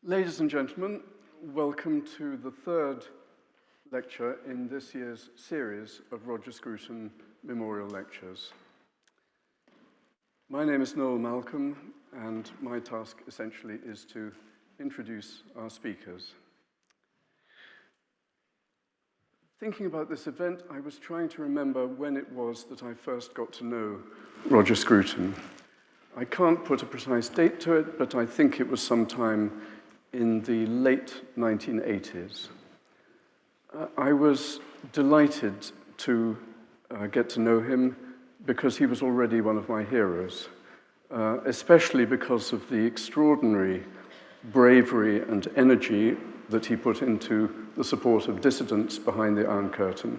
Ladies and gentlemen, welcome to the third lecture in this year's series of Roger Scruton Memorial Lectures. My name is Noel Malcolm, and my task essentially is to introduce our speakers. Thinking about this event, I was trying to remember when it was that I first got to know Roger Scruton. I can't put a precise date to it, but I think it was sometime in the late 1980s. I was delighted to get to know him because he was already one of my heroes, especially because of the extraordinary bravery and energy that he put into the support of dissidents behind the Iron Curtain,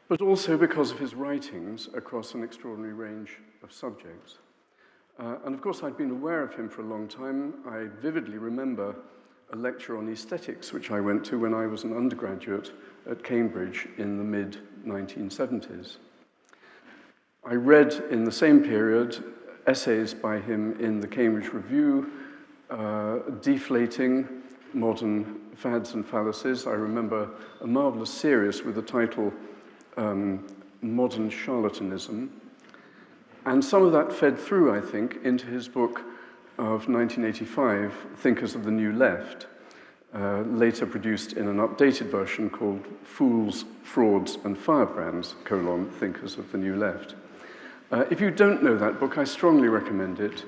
but also because of his writings across an extraordinary range of subjects. And of course, I'd been aware of him for a long time. I vividly remember a lecture on aesthetics, which I went to when I was an undergraduate at Cambridge in the mid-1970s. I read in the same period essays by him in the Cambridge Review, deflating modern fads and fallacies. I remember a marvelous series with the title Modern Charlatanism. And some of that fed through, I think, into his book of 1985, Thinkers of the New Left, later produced in an updated version called Fools, Frauds, and Firebrands, Thinkers of the New Left. If you don't know that book, I strongly recommend it.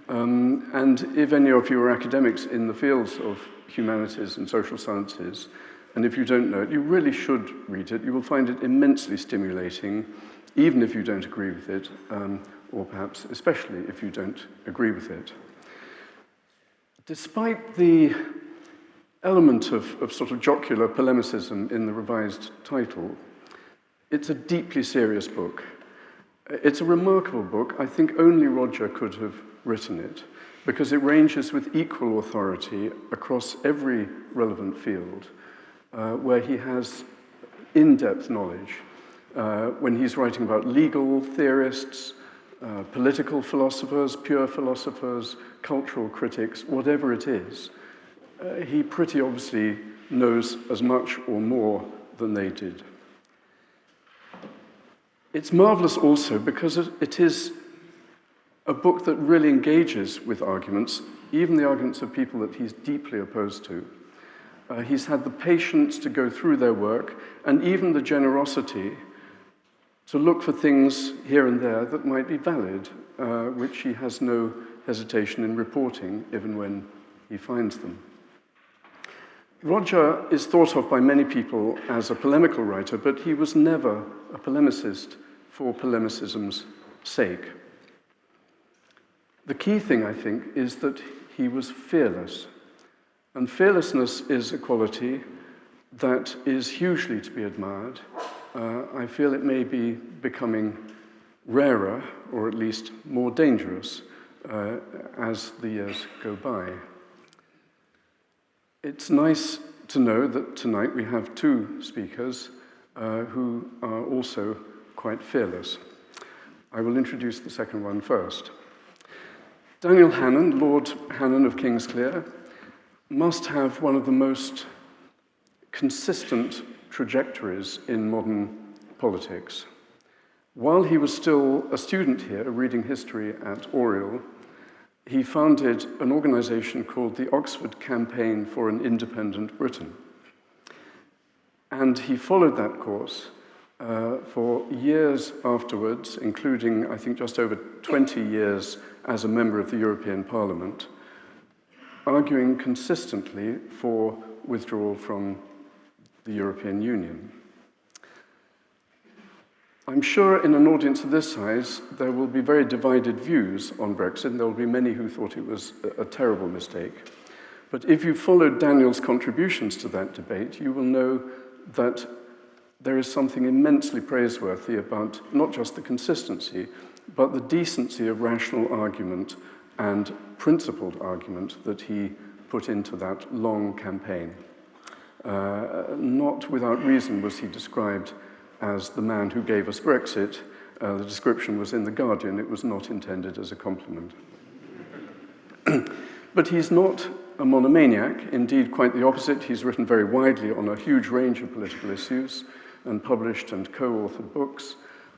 And if any of you are academics in the fields of humanities and social sciences, and if you don't know it, you really should read it. You will find it immensely stimulating, even if you don't agree with it, or perhaps especially if you don't agree with it. Despite the element of sort of jocular polemicism in the revised title, it's a deeply serious book. It's a remarkable book. I think only Roger could have written it, because it ranges with equal authority across every relevant field, where he has in-depth knowledge. When he's writing about legal theorists, political philosophers, pure philosophers, cultural critics, whatever it is, he pretty obviously knows as much or more than they did. It's marvelous also because it is a book that really engages with arguments, even the arguments of people that he's deeply opposed to. He's had the patience to go through their work, and even the generosity to look for things here and there that might be valid, which he has no hesitation in reporting, even when he finds them. Roger is thought of by many people as a polemical writer, but he was never a polemicist for polemicism's sake. The key thing, I think, is that he was fearless. And fearlessness is a quality that is hugely to be admired. I feel it may be becoming rarer, or at least more dangerous, as the years go by. It's nice to know that tonight we have two speakers who are also quite fearless. I will introduce the second one first. Daniel Hannan, Lord Hannan of Kingsclere, must have one of the most consistent trajectories in modern politics. While he was still a student here, reading history at Oriel, he founded an organization called the Oxford Campaign for an Independent Britain. And he followed that course for years afterwards, including, I think, just over 20 years as a member of the European Parliament, arguing consistently for withdrawal from the European Union. I'm sure in an audience of this size, there will be very divided views on Brexit, and there will be many who thought it was a terrible mistake. But if you followed Daniel's contributions to that debate, you will know that there is something immensely praiseworthy about not just the consistency, but the decency of rational argument and principled argument that he put into that long campaign. Not without reason was he described as the man who gave us Brexit. The description was in The Guardian. It was not intended as a compliment. But he's not a monomaniac, indeed quite the opposite. He's written very widely on a huge range of political issues and published and co-authored books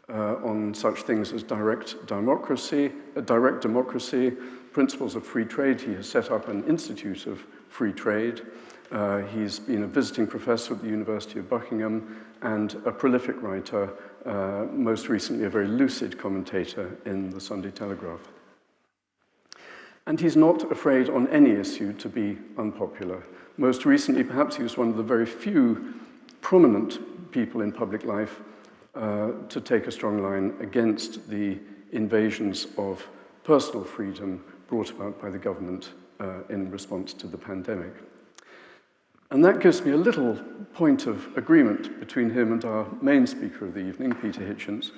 on such things as direct democracy, principles of free trade. He has set up an institute of free trade. He's been a visiting professor at the University of Buckingham and a prolific writer, most recently a very lucid commentator in the Sunday Telegraph. And he's not afraid on any issue to be unpopular. Most recently, perhaps he was one of the very few prominent people in public life to take a strong line against the invasions of personal freedom brought about by the government in response to the pandemic. And that gives me a little point of agreement between him and our main speaker of the evening, Peter Hitchens.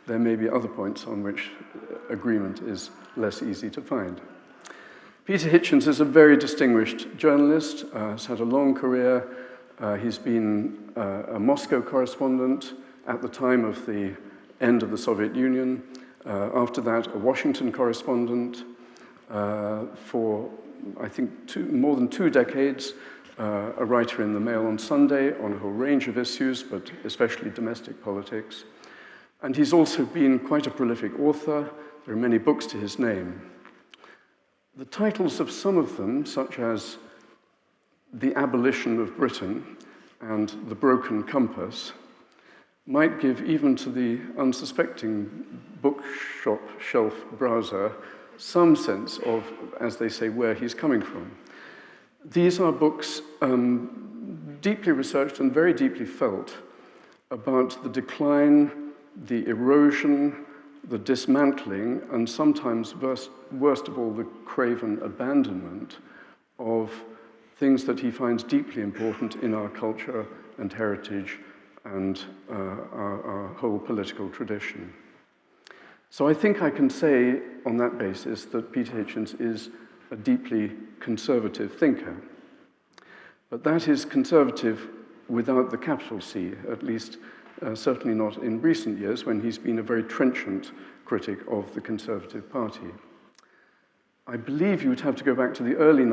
There may be other points on which agreement is less easy to find. Peter Hitchens is a very distinguished journalist, has had a long career. He's been a Moscow correspondent at the time of the end of the Soviet Union. After that, a Washington correspondent for, I think, more than 2 decades, a writer in the Mail on Sunday on a whole range of issues, but especially domestic politics. And he's also been quite a prolific author. There are many books to his name. The titles of some of them, such as The Abolition of Britain and The Broken Compass, might give even to the unsuspecting bookshop shelf browser some sense of, as they say, where he's coming from. These are books deeply researched and very deeply felt about the decline, the erosion, the dismantling, and sometimes, worst of all, the craven abandonment of things that he finds deeply important in our culture and heritage and our whole political tradition. So I think I can say on that basis that Peter Hitchens is a deeply conservative thinker. But that is conservative without the capital C, at least certainly not in recent years, when he's been a very trenchant critic of the Conservative Party. I believe you would have to go back to the early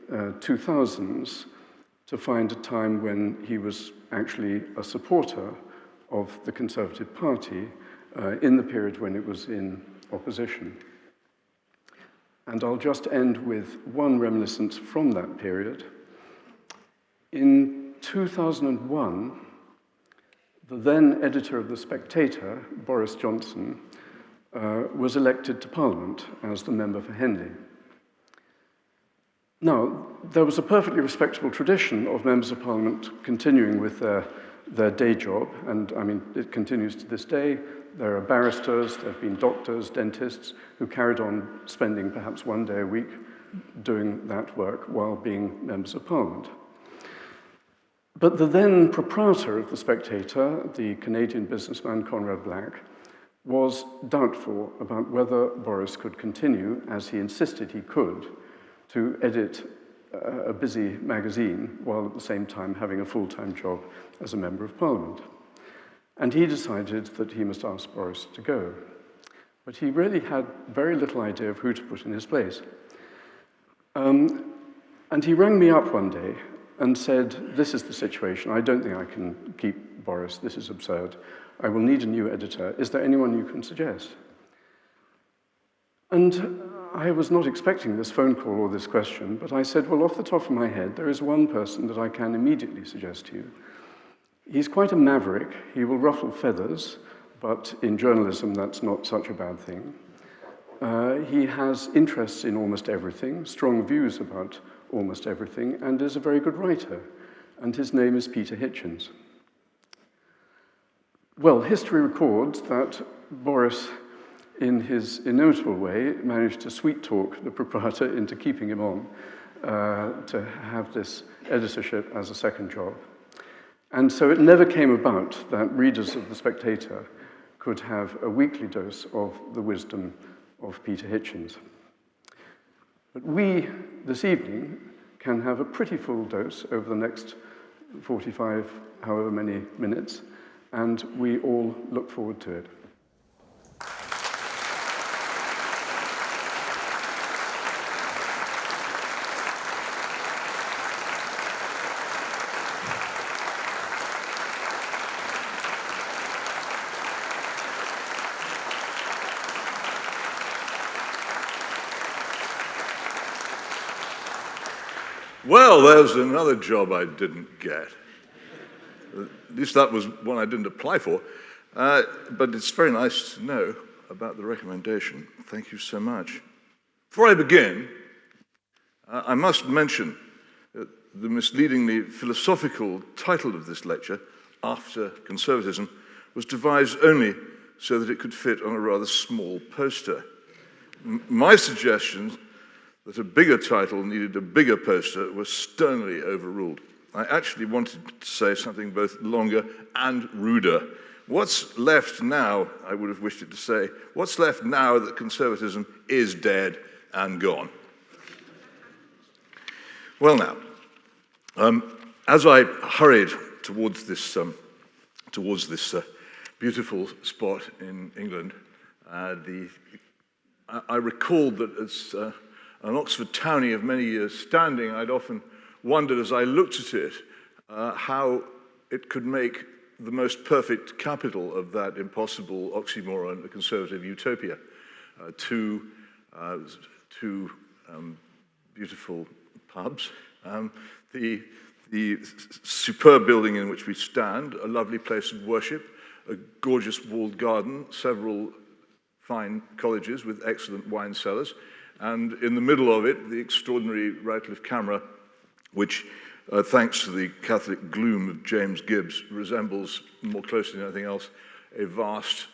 2000s to find a time when he was actually a supporter of the Conservative Party in the period when it was in opposition. And I'll just end with one reminiscence from that period. In 2001, the then editor of The Spectator, Boris Johnson, was elected to Parliament as the member for Henley. Now, there was a perfectly respectable tradition of members of Parliament continuing with their day job, and I mean, it continues to this day. There are barristers, there have been doctors, dentists, who carried on spending perhaps 1 day a week doing that work while being members of Parliament. But the then proprietor of The Spectator, the Canadian businessman Conrad Black, was doubtful about whether Boris could continue, as he insisted he could, to edit a busy magazine while at the same time having a full-time job as a member of Parliament. And he decided that he must ask Boris to go. But he really had very little idea of who to put in his place. And he rang me up one day and said, "This is the situation. I don't think I can keep Boris. This is absurd. I will need a new editor. Is there anyone you can suggest?" And I was not expecting this phone call or this question, but I said, well, off the top of my head, there is one person that I can immediately suggest to you. He's quite a maverick. He will ruffle feathers, but in journalism, that's not such a bad thing. He has interests in almost everything, strong views about almost everything, and is a very good writer. And his name is Peter Hitchens. Well, history records that Boris, in his inimitable way, managed to sweet-talk the proprietor into keeping him on to have this editorship as a second job. And so it never came about that readers of The Spectator could have a weekly dose of the wisdom of Peter Hitchens. But we, this evening, can have a pretty full dose over the next 45, however many minutes, and we all look forward to it. Well, there's another job I didn't get. At least that was one I didn't apply for. But it's very nice to know about the recommendation. Thank you so much. Before I begin, I must mention the misleadingly philosophical title of this lecture, After Conservatism, was devised only so that it could fit on a rather small poster. My suggestions that a bigger title needed a bigger poster was sternly overruled. I actually wanted to say something both longer and ruder. What's left now, I would have wished it to say, what's left now that conservatism is dead and gone? Well now, as I hurried towards this beautiful spot in England, I recalled that as an Oxford townie of many years standing, I'd often wondered as I looked at it how it could make the most perfect capital of that impossible oxymoron, a conservative utopia. Two beautiful pubs, the superb building in which we stand, a lovely place of worship, a gorgeous walled garden, several fine colleges with excellent wine cellars, and in the middle of it, the extraordinary Radcliffe Camera, which, thanks to the Catholic gloom of James Gibbs, resembles more closely than anything else a vast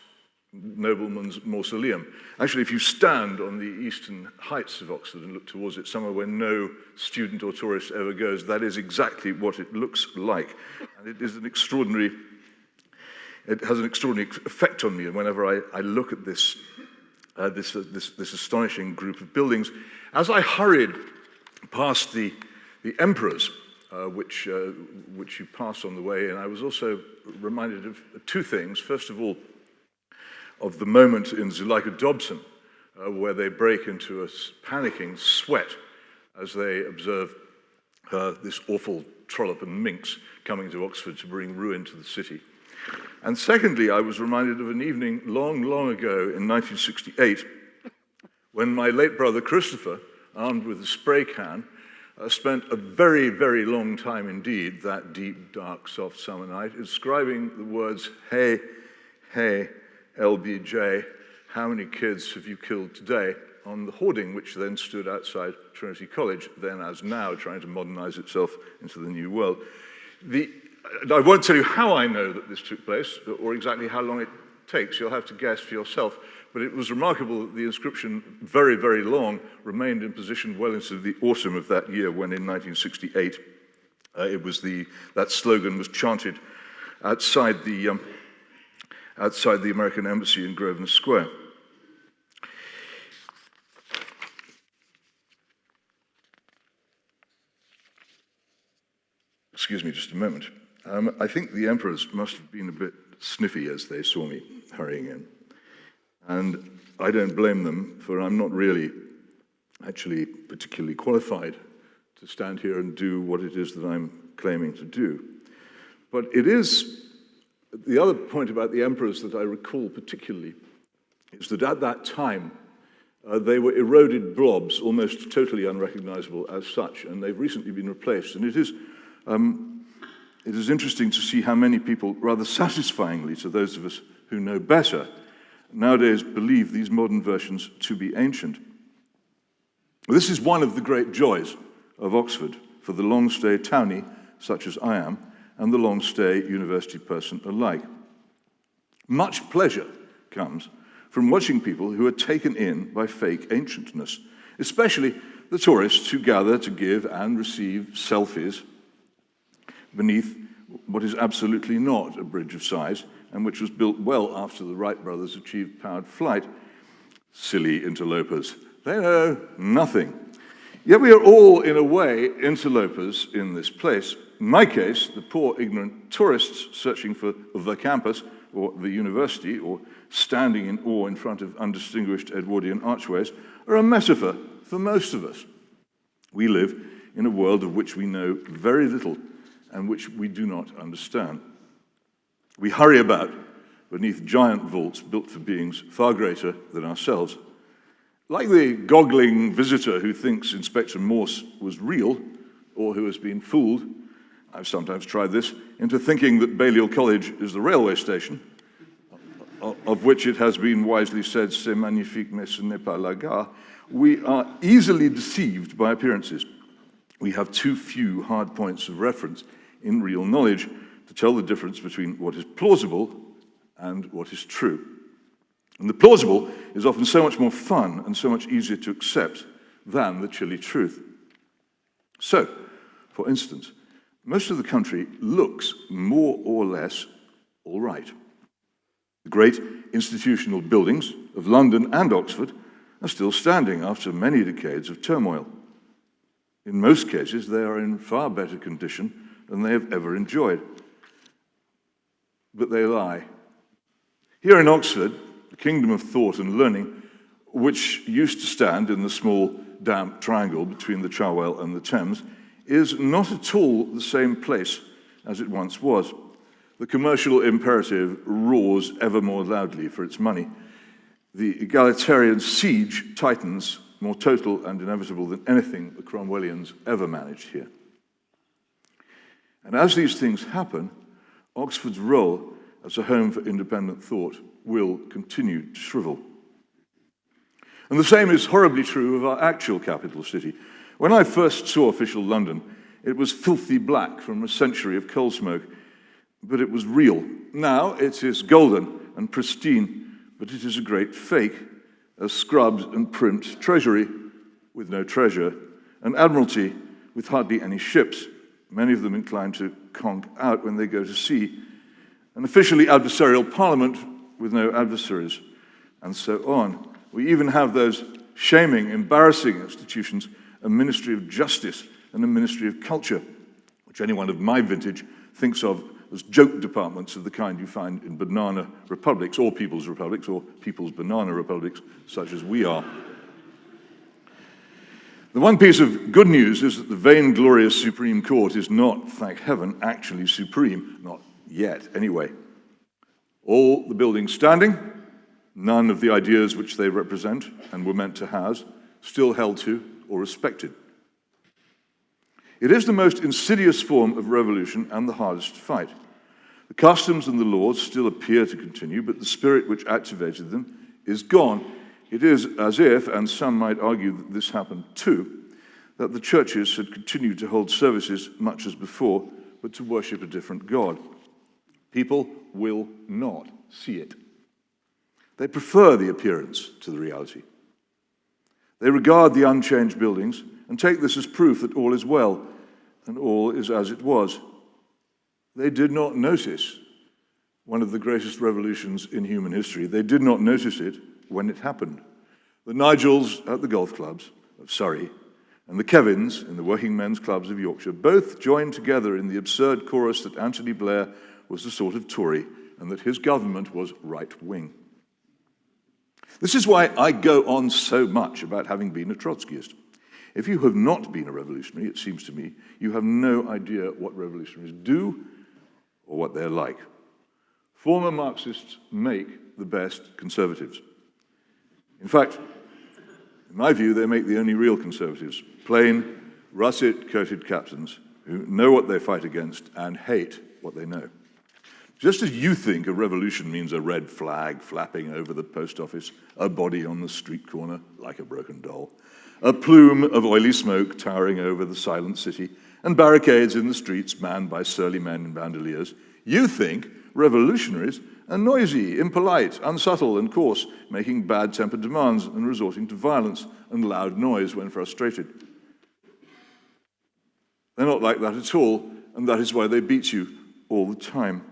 nobleman's mausoleum. Actually, if you stand on the eastern heights of Oxford and look towards it, somewhere where no student or tourist ever goes, that is exactly what it looks like. And it has an extraordinary effect on me, and whenever I look at this astonishing group of buildings. As I hurried past the emperors, which you pass on the way, and I was also reminded of two things. First of all, of the moment in Zuleika Dobson, where they break into a panicking sweat as they observe this awful trollop and minx coming to Oxford to bring ruin to the city. And secondly, I was reminded of an evening long, long ago in 1968, when my late brother Christopher, armed with a spray can, spent a very, very long time indeed, that deep, dark, soft summer night, inscribing the words, "Hey, hey, LBJ, how many kids have you killed today?" on the hoarding which then stood outside Trinity College, then as now trying to modernize itself into the new world. I won't tell you how I know that this took place, or exactly how long it takes. You'll have to guess for yourself. But it was remarkable that the inscription, very, very long, remained in position well into the autumn of that year, when in 1968 that slogan was chanted outside the American Embassy in Grosvenor Square. Excuse me just a moment. I think the emperors must have been a bit sniffy as they saw me hurrying in. And I don't blame them, for I'm not really actually particularly qualified to stand here and do what it is that I'm claiming to do. But it is, the other point about the emperors that I recall particularly is that at that time, they were eroded blobs, almost totally unrecognizable as such, and they've recently been replaced. And it is interesting to see how many people, rather satisfyingly to those of us who know better, nowadays believe these modern versions to be ancient. This is one of the great joys of Oxford for the long-stay townie, such as I am, and the long-stay university person alike. Much pleasure comes from watching people who are taken in by fake ancientness, especially the tourists who gather to give and receive selfies beneath what is absolutely not a bridge of size, and which was built well after the Wright brothers achieved powered flight. Silly interlopers. They know nothing. Yet we are all, in a way, interlopers in this place. In my case, the poor, ignorant tourists searching for the campus or the university, or standing in awe in front of undistinguished Edwardian archways, are a metaphor for most of us. We live in a world of which we know very little and which we do not understand. We hurry about beneath giant vaults built for beings far greater than ourselves. Like the goggling visitor who thinks Inspector Morse was real, or who has been fooled, I've sometimes tried this, into thinking that Balliol College is the railway station, of which it has been wisely said, c'est magnifique, mais ce n'est pas la gare, we are easily deceived by appearances. We have too few hard points of reference in real knowledge to tell the difference between what is plausible and what is true. And the plausible is often so much more fun and so much easier to accept than the chilly truth. So, for instance, most of the country looks more or less all right. The great institutional buildings of London and Oxford are still standing after many decades of turmoil. In most cases, they are in far better condition than they have ever enjoyed. But they lie. Here in Oxford, the kingdom of thought and learning, which used to stand in the small, damp triangle between the Cherwell and the Thames, is not at all the same place as it once was. The commercial imperative roars ever more loudly for its money. The egalitarian siege tightens, more total and inevitable than anything the Cromwellians ever managed here. And as these things happen, Oxford's role as a home for independent thought will continue to shrivel. And the same is horribly true of our actual capital city. When I first saw official London, it was filthy black from a century of coal smoke, but it was real. Now it is golden and pristine, but it is a great fake, a scrubbed and primped treasury with no treasure, an admiralty with hardly any ships, many of them inclined to conk out when they go to sea, an officially adversarial parliament with no adversaries, and so on. We even have those shaming, embarrassing institutions, a ministry of justice and a ministry of culture, which anyone of my vintage thinks of as joke departments of the kind you find in banana republics, or people's banana republics, such as we are. The one piece of good news is that the vainglorious Supreme Court is not, thank heaven, actually supreme, not yet anyway. All the buildings standing, none of the ideas which they represent and were meant to house, still held to or respected. It is the most insidious form of revolution and the hardest to fight. The customs and the laws still appear to continue, but the spirit which activated them is gone. It is as if, and some might argue that this happened too, that the churches had continued to hold services much as before, but to worship a different God. People will not see it. They prefer the appearance to the reality. They regard the unchanged buildings and take this as proof that all is well and all is as it was. They did not notice one of the greatest revolutions in human history. They did not notice it when it happened. The Nigels at the golf clubs of Surrey and the Kevins in the working men's clubs of Yorkshire both joined together in the absurd chorus that Anthony Blair was a sort of Tory and that his government was right-wing. This is why I go on so much about having been a Trotskyist. If you have not been a revolutionary, it seems to me, you have no idea what revolutionaries do or what they're like. Former Marxists make the best conservatives. In fact, in my view, they make the only real conservatives, plain, russet-coated captains who know what they fight against and hate what they know. Just as you think a revolution means a red flag flapping over the post office, a body on the street corner like a broken doll, a plume of oily smoke towering over the silent city, and barricades in the streets manned by surly men in bandoliers, you think revolutionaries are noisy, impolite, unsubtle, and coarse, making bad-tempered demands and resorting to violence and loud noise when frustrated. They're not like that at all, and that is why they beat you all the time.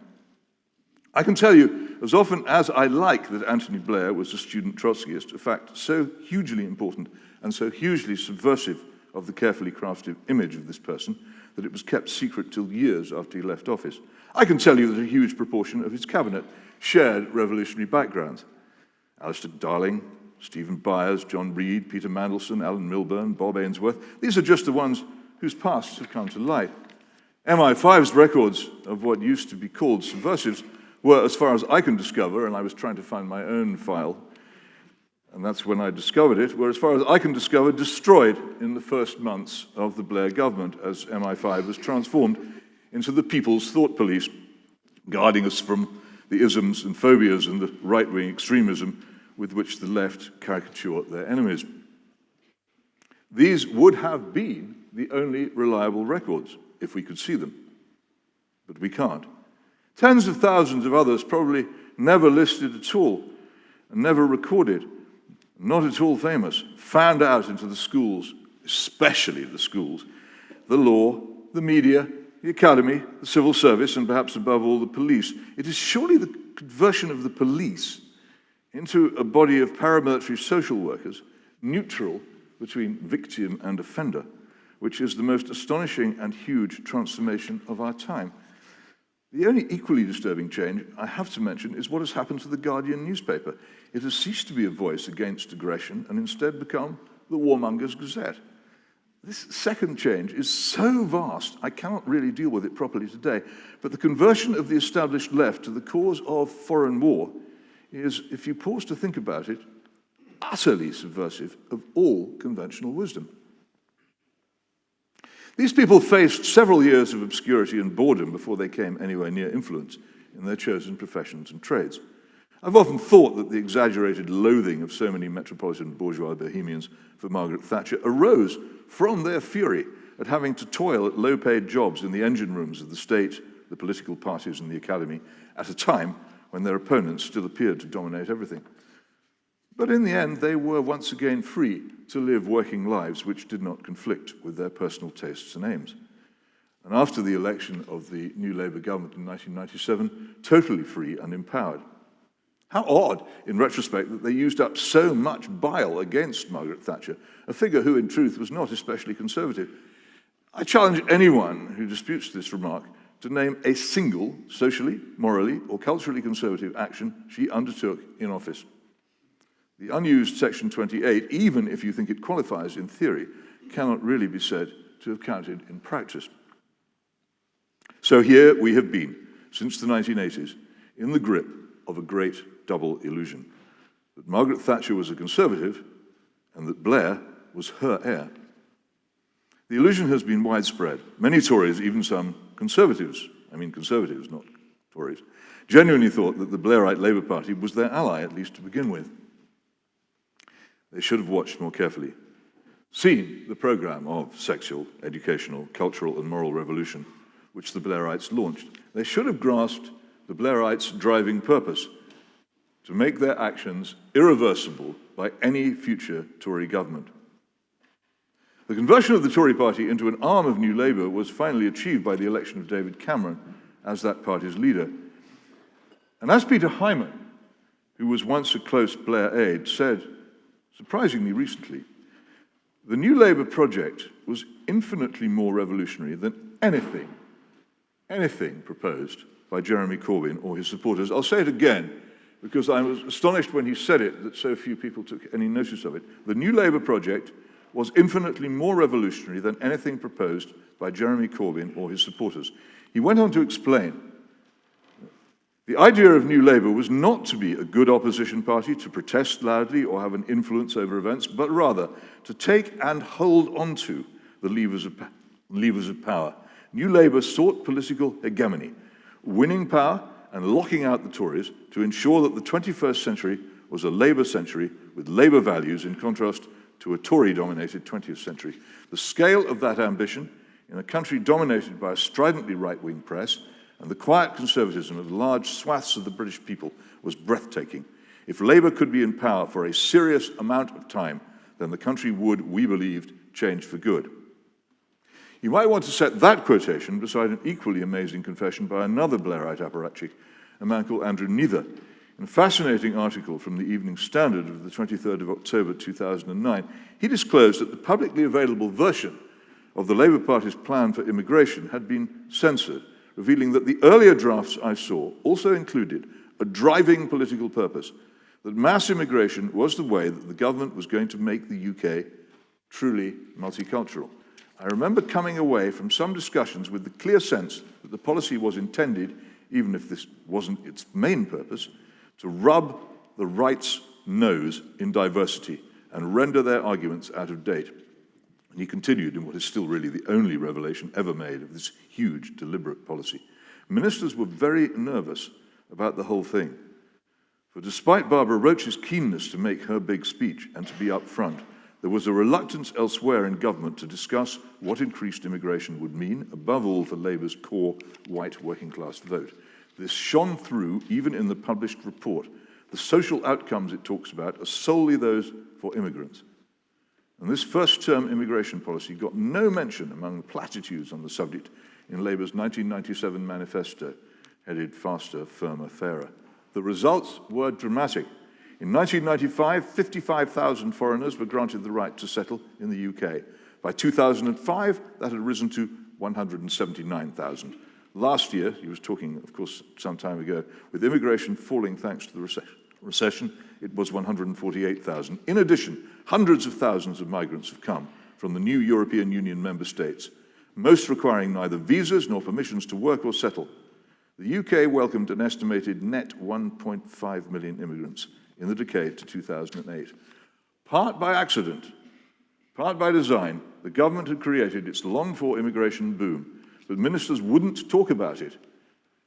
I can tell you, as often as I like that Anthony Blair was a student Trotskyist, a fact so hugely important and so hugely subversive of the carefully crafted image of this person that it was kept secret till years after he left office, I can tell you that a huge proportion of his cabinet shared revolutionary backgrounds. Alistair Darling, Stephen Byers, John Reed, Peter Mandelson, Alan Milburn, Bob Ainsworth, these are just the ones whose pasts have come to light. MI5's records of what used to be called subversives were, as far as I can discover, and I was trying to find my own file, and that's when I discovered it, were, as far as I can discover, destroyed in the first months of the Blair government as MI5 was transformed into the people's thought police, guarding us from the isms and phobias and the right-wing extremism with which the left caricature their enemies. These would have been the only reliable records if we could see them, but we can't. Tens of thousands of others probably never listed at all and never recorded, not at all famous, found out into the schools, especially the schools, the law, the media, the academy, the civil service, and perhaps above all the police. It is surely the conversion of the police into a body of paramilitary social workers, neutral between victim and offender, which is the most astonishing and huge transformation of our time. The only equally disturbing change I have to mention is what has happened to the Guardian newspaper. It has ceased to be a voice against aggression and instead become the warmonger's Gazette. This second change is so vast, I cannot really deal with it properly today, but the conversion of the established left to the cause of foreign war is, if you pause to think about it, utterly subversive of all conventional wisdom. These people faced several years of obscurity and boredom before they came anywhere near influence in their chosen professions and trades. I've often thought that the exaggerated loathing of so many metropolitan bourgeois bohemians for Margaret Thatcher arose from their fury at having to toil at low-paid jobs in the engine rooms of the state, the political parties, and the academy at a time when their opponents still appeared to dominate everything. But in the end, they were once again free to live working lives which did not conflict with their personal tastes and aims. And after the election of the new Labour government in 1997, totally free and empowered. How odd, in retrospect, that they used up so much bile against Margaret Thatcher, a figure who, in truth, was not especially conservative. I challenge anyone who disputes this remark to name a single socially, morally, or culturally conservative action she undertook in office. The unused Section 28, even if you think it qualifies in theory, cannot really be said to have counted in practice. So here we have been, since the 1980s, in the grip of a great double illusion, that Margaret Thatcher was a conservative and that Blair was her heir. The illusion has been widespread. Many Tories, even some conservatives, not Tories, genuinely thought that the Blairite Labour Party was their ally, at least to begin with. They should have watched more carefully, seen the programme of sexual, educational, cultural and moral revolution which the Blairites launched. They should have grasped the Blairites' driving purpose, to make their actions irreversible by any future Tory government. The conversion of the Tory party into an arm of New Labour was finally achieved by the election of David Cameron as that party's leader. And as Peter Hyman, who was once a close Blair aide, said, surprisingly recently, the New Labour project was infinitely more revolutionary than anything proposed by Jeremy Corbyn or his supporters. I'll say it again, because I was astonished when he said it that so few people took any notice of it. The New Labour project was infinitely more revolutionary than anything proposed by Jeremy Corbyn or his supporters. He went on to explain, the idea of New Labour was not to be a good opposition party, to protest loudly or have an influence over events, but rather to take and hold onto the levers of power. New Labour sought political hegemony, winning power and locking out the Tories to ensure that the 21st century was a Labour century with Labour values in contrast to a Tory-dominated 20th century. The scale of that ambition, in a country dominated by a stridently right-wing press and the quiet conservatism of large swaths of the British people, was breathtaking. If Labour could be in power for a serious amount of time, then the country would, we believed, change for good. You might want to set that quotation beside an equally amazing confession by another Blairite apparatchik, a man called Andrew Neither. In a fascinating article from the Evening Standard of the 23rd of October 2009, he disclosed that the publicly available version of the Labour Party's plan for immigration had been censored, revealing that the earlier drafts I saw also included a driving political purpose, that mass immigration was the way that the government was going to make the UK truly multicultural. I remember coming away from some discussions with the clear sense that the policy was intended, even if this wasn't its main purpose, to rub the rights no's in diversity and render their arguments out of date. And he continued in what is still really the only revelation ever made of this huge, deliberate policy. Ministers were very nervous about the whole thing. For despite Barbara Roach's keenness to make her big speech and to be up front, there was a reluctance elsewhere in government to discuss what increased immigration would mean, above all for Labour's core white working-class vote. This shone through even in the published report. The social outcomes it talks about are solely those for immigrants. And this first-term immigration policy got no mention among the platitudes on the subject in Labour's 1997 manifesto, headed Faster, Firmer, Fairer. The results were dramatic. In 1995, 55,000 foreigners were granted the right to settle in the UK. By 2005, that had risen to 179,000. Last year, he was talking, of course, some time ago, with immigration falling thanks to the recession, it was 148,000. In addition, hundreds of thousands of migrants have come from the new European Union member states, most requiring neither visas nor permissions to work or settle. The UK welcomed an estimated net 1.5 million immigrants in the decade to 2008. Part by accident, part by design, the government had created its longed-for immigration boom, but ministers wouldn't talk about it.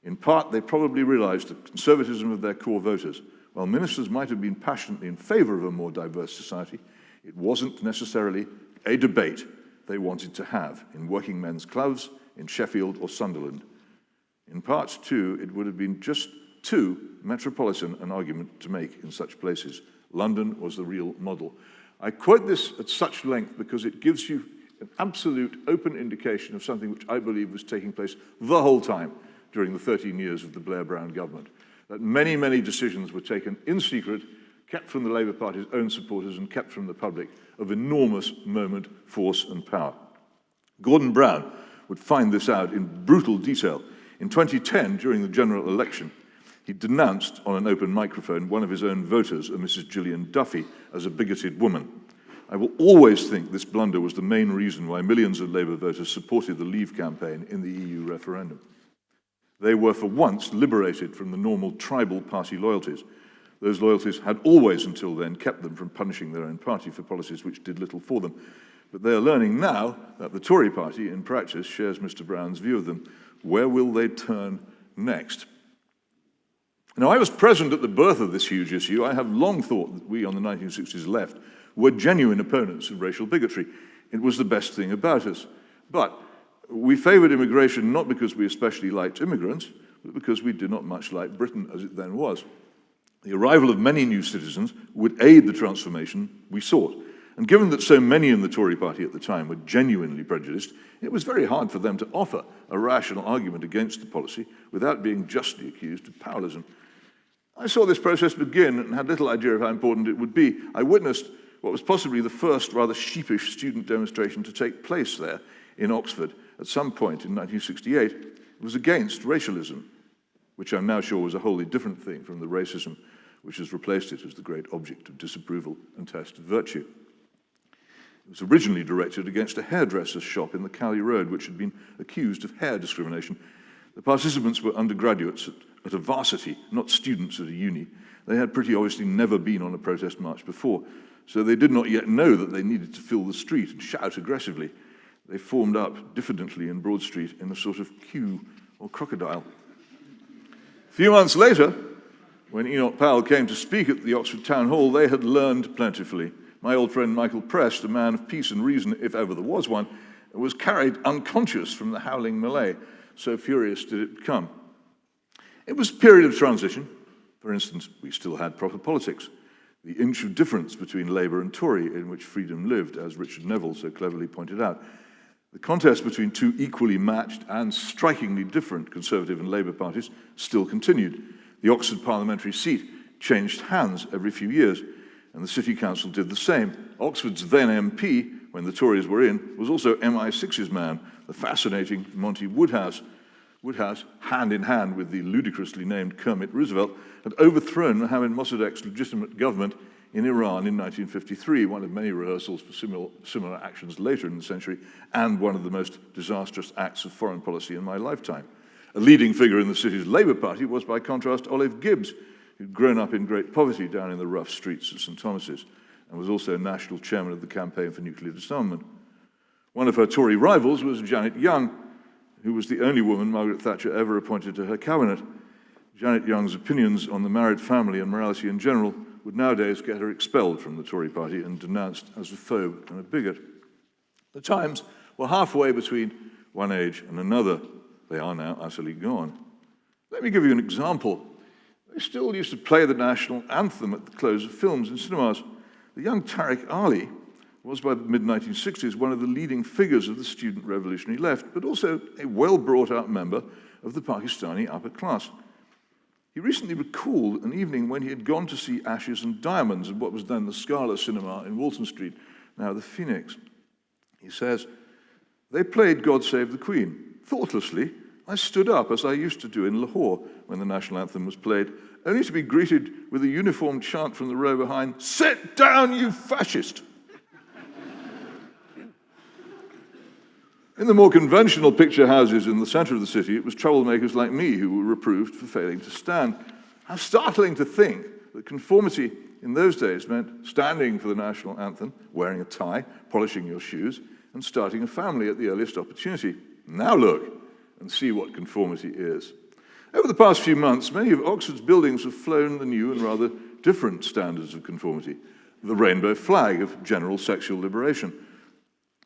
In part, they probably realized the conservatism of their core voters. While ministers might have been passionately in favor of a more diverse society, it wasn't necessarily a debate they wanted to have in working men's clubs in Sheffield or Sunderland. In part, too, it would have been just too metropolitan an argument to make in such places. London was the real model. I quote this at such length because it gives you an absolute open indication of something which I believe was taking place the whole time during the 13 years of the Blair-Brown government. That many, many decisions were taken in secret, kept from the Labour Party's own supporters and kept from the public, of enormous moment, force and power. Gordon Brown would find this out in brutal detail. In 2010, during the general election, he denounced on an open microphone one of his own voters, a Mrs. Gillian Duffy, as a bigoted woman. I will always think this blunder was the main reason why millions of Labour voters supported the Leave campaign in the EU referendum. They were for once liberated from the normal tribal party loyalties. Those loyalties had always until then kept them from punishing their own party for policies which did little for them. But they are learning now that the Tory party, in practice, shares Mr. Brown's view of them. Where will they turn next? Now, I was present at the birth of this huge issue. I have long thought that we on the 1960s left were genuine opponents of racial bigotry. It was the best thing about us. But we favoured immigration not because we especially liked immigrants, but because we did not much like Britain as it then was. The arrival of many new citizens would aid the transformation we sought. And given that so many in the Tory party at the time were genuinely prejudiced, it was very hard for them to offer a rational argument against the policy without being justly accused of powerlism. I saw this process begin and had little idea of how important it would be. I witnessed what was possibly the first rather sheepish student demonstration to take place there in Oxford at some point in 1968. It was against racialism, which I'm now sure was a wholly different thing from the racism which has replaced it as the great object of disapproval and test of virtue. It was originally directed against a hairdresser's shop in the Cowley Road, which had been accused of hair discrimination. The participants were undergraduates at a varsity, not students at a uni. They had pretty obviously never been on a protest march before, so they did not yet know that they needed to fill the street and shout aggressively. They formed up diffidently in Broad Street in a sort of queue or crocodile. A few months later, when Enoch Powell came to speak at the Oxford Town Hall, they had learned plentifully. My old friend Michael Prest, a man of peace and reason, if ever there was one, was carried unconscious from the howling melee. So furious did it become. It was a period of transition. For instance, we still had proper politics. The inch of difference between Labour and Tory in which freedom lived, as Richard Neville so cleverly pointed out. The contest between two equally matched and strikingly different Conservative and Labour parties still continued. The Oxford parliamentary seat changed hands every few years, and the City Council did the same. Oxford's then MP, when the Tories were in, was also MI6's man, the fascinating Monty Woodhouse. Woodhouse, hand in hand with the ludicrously named Kermit Roosevelt, had overthrown Mohammed Mossadegh's legitimate government in Iran in 1953, one of many rehearsals for similar actions later in the century, and one of the most disastrous acts of foreign policy in my lifetime. A leading figure in the city's Labour Party was, by contrast, Olive Gibbs, who'd grown up in great poverty down in the rough streets of St. Thomas's, and was also national chairman of the Campaign for Nuclear Disarmament. One of her Tory rivals was Janet Young, who was the only woman Margaret Thatcher ever appointed to her cabinet. Janet Young's opinions on the married family and morality in general would nowadays get her expelled from the Tory party and denounced as a phobe and a bigot. The Times were halfway between one age and another. They are now utterly gone. Let me give you an example. They still used to play the national anthem at the close of films in cinemas. The young Tariq Ali was, by the mid-1960s, one of the leading figures of the student revolutionary left, but also a well-brought-up member of the Pakistani upper class. He recently recalled an evening when he had gone to see Ashes and Diamonds in what was then the Scala Cinema in Walton Street, now the Phoenix. He says, "They played God Save the Queen. Thoughtlessly, I stood up, as I used to do in Lahore when the national anthem was played, only to be greeted with a uniformed chant from the row behind, 'Sit down, you fascist!' In the more conventional picture houses in the center of the city, it was troublemakers like me who were reproved for failing to stand. How startling to think that conformity in those days meant standing for the national anthem, wearing a tie, polishing your shoes, and starting a family at the earliest opportunity. Now look and see what conformity is. Over the past few months, many of Oxford's buildings have flown the new and rather different standards of conformity. The rainbow flag of general sexual liberation,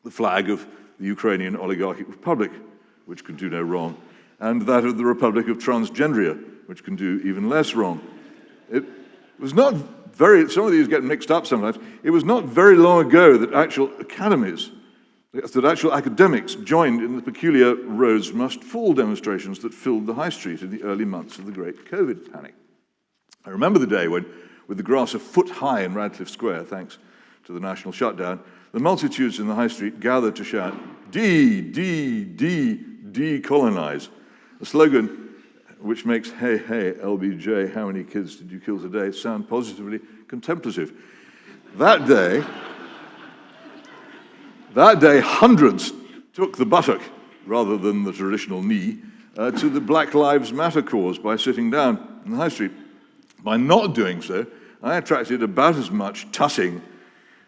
the flag of the Ukrainian Oligarchic Republic, which can do no wrong, and that of the Republic of Transgendria, which can do even less wrong. It was not very, some of these get mixed up sometimes, it was not very long ago that actual academics joined in the peculiar Rhodes Must Fall demonstrations that filled the high street in the early months of the great COVID panic. I remember the day when, with the grass a foot high in Radcliffe Square, thanks to the national shutdown, the multitudes in the high street gathered to shout, decolonize, a slogan which makes hey, hey, LBJ, how many kids did you kill today, sound positively contemplative. That day, hundreds took the buttock, rather than the traditional knee, to the Black Lives Matter cause by sitting down in the high street. By not doing so, I attracted about as much tutting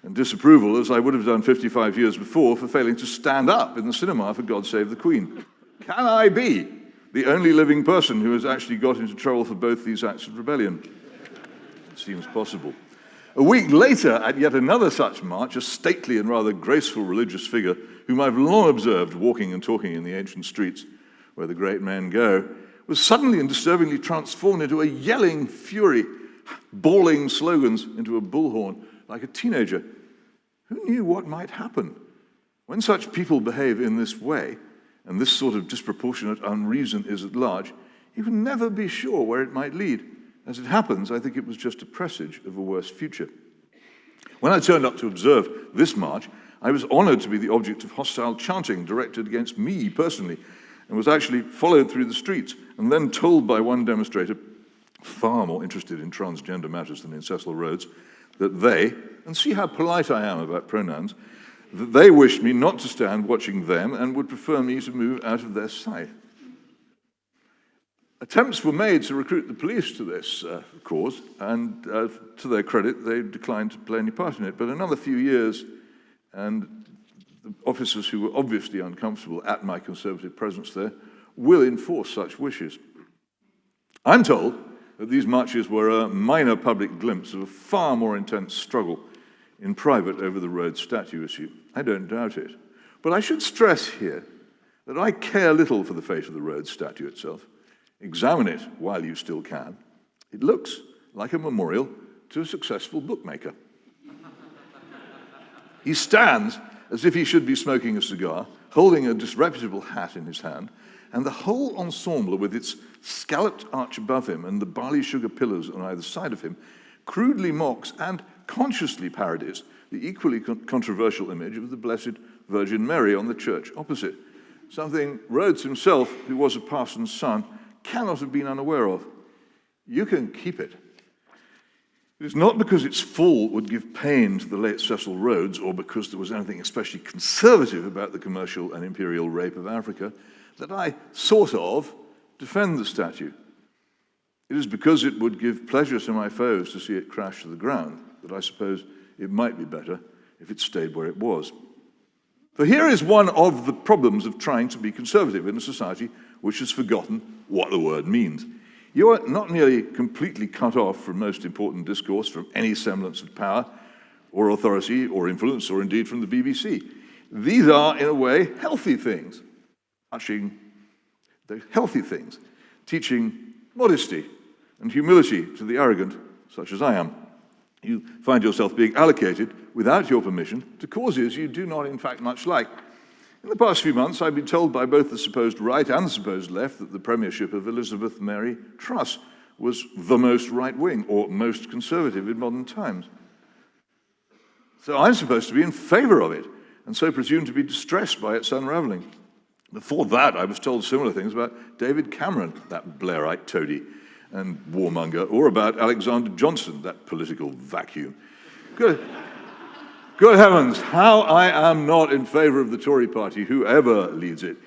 and disapproval as I would have done 55 years before for failing to stand up in the cinema for God Save the Queen. Can I be the only living person who has actually got into trouble for both these acts of rebellion? It seems possible. A week later, at yet another such march, a stately and rather graceful religious figure, whom I've long observed walking and talking in the ancient streets where the great men go, was suddenly and disturbingly transformed into a yelling fury, bawling slogans into a bullhorn like a teenager. Who knew what might happen? When such people behave in this way, and this sort of disproportionate unreason is at large, you can never be sure where it might lead. As it happens, I think it was just a presage of a worse future. When I turned up to observe this march, I was honored to be the object of hostile chanting directed against me personally, and was actually followed through the streets, and then told by one demonstrator, far more interested in transgender matters than in Cecil Rhodes, that they, and see how polite I am about pronouns, that they wished me not to stand watching them and would prefer me to move out of their sight. Attempts were made to recruit the police to this cause, and to their credit, they declined to play any part in it. But another few years, and the officers who were obviously uncomfortable at my Conservative presence there will enforce such wishes. I'm told that these marches were a minor public glimpse of a far more intense struggle in private over the Rhodes statue issue. I don't doubt it. But I should stress here that I care little for the fate of the Rhodes statue itself. Examine it while you still can. It looks like a memorial to a successful bookmaker. He stands as if he should be smoking a cigar, holding a disreputable hat in his hand, and the whole ensemble, with its scalloped arch above him and the barley sugar pillars on either side of him, crudely mocks and consciously parodies the equally controversial image of the Blessed Virgin Mary on the church opposite, something Rhodes himself, who was a parson's son, cannot have been unaware of. You can keep it. It is not because its fall would give pain to the late Cecil Rhodes, or because there was anything especially conservative about the commercial and imperial rape of Africa, that I sort of defend the statue. It is because it would give pleasure to my foes to see it crash to the ground that I suppose it might be better if it stayed where it was. For here is one of the problems of trying to be conservative in a society which has forgotten what the word means. You are not merely completely cut off from most important discourse, from any semblance of power or authority or influence, or indeed from the BBC. These are, in a way, healthy things, teaching modesty and humility to the arrogant, such as I am. You find yourself being allocated, without your permission, to causes you do not, in fact, much like. In the past few months, I've been told by both the supposed right and the supposed left that the premiership of Elizabeth Mary Truss was the most right-wing, or most conservative in modern times. So I'm supposed to be in favor of it, and so presumed to be distressed by its unraveling. Before that, I was told similar things about David Cameron, that Blairite toady and warmonger, or about Alexander Johnson, that political vacuum. Good heavens, how I am not in favor of the Tory party, whoever leads it.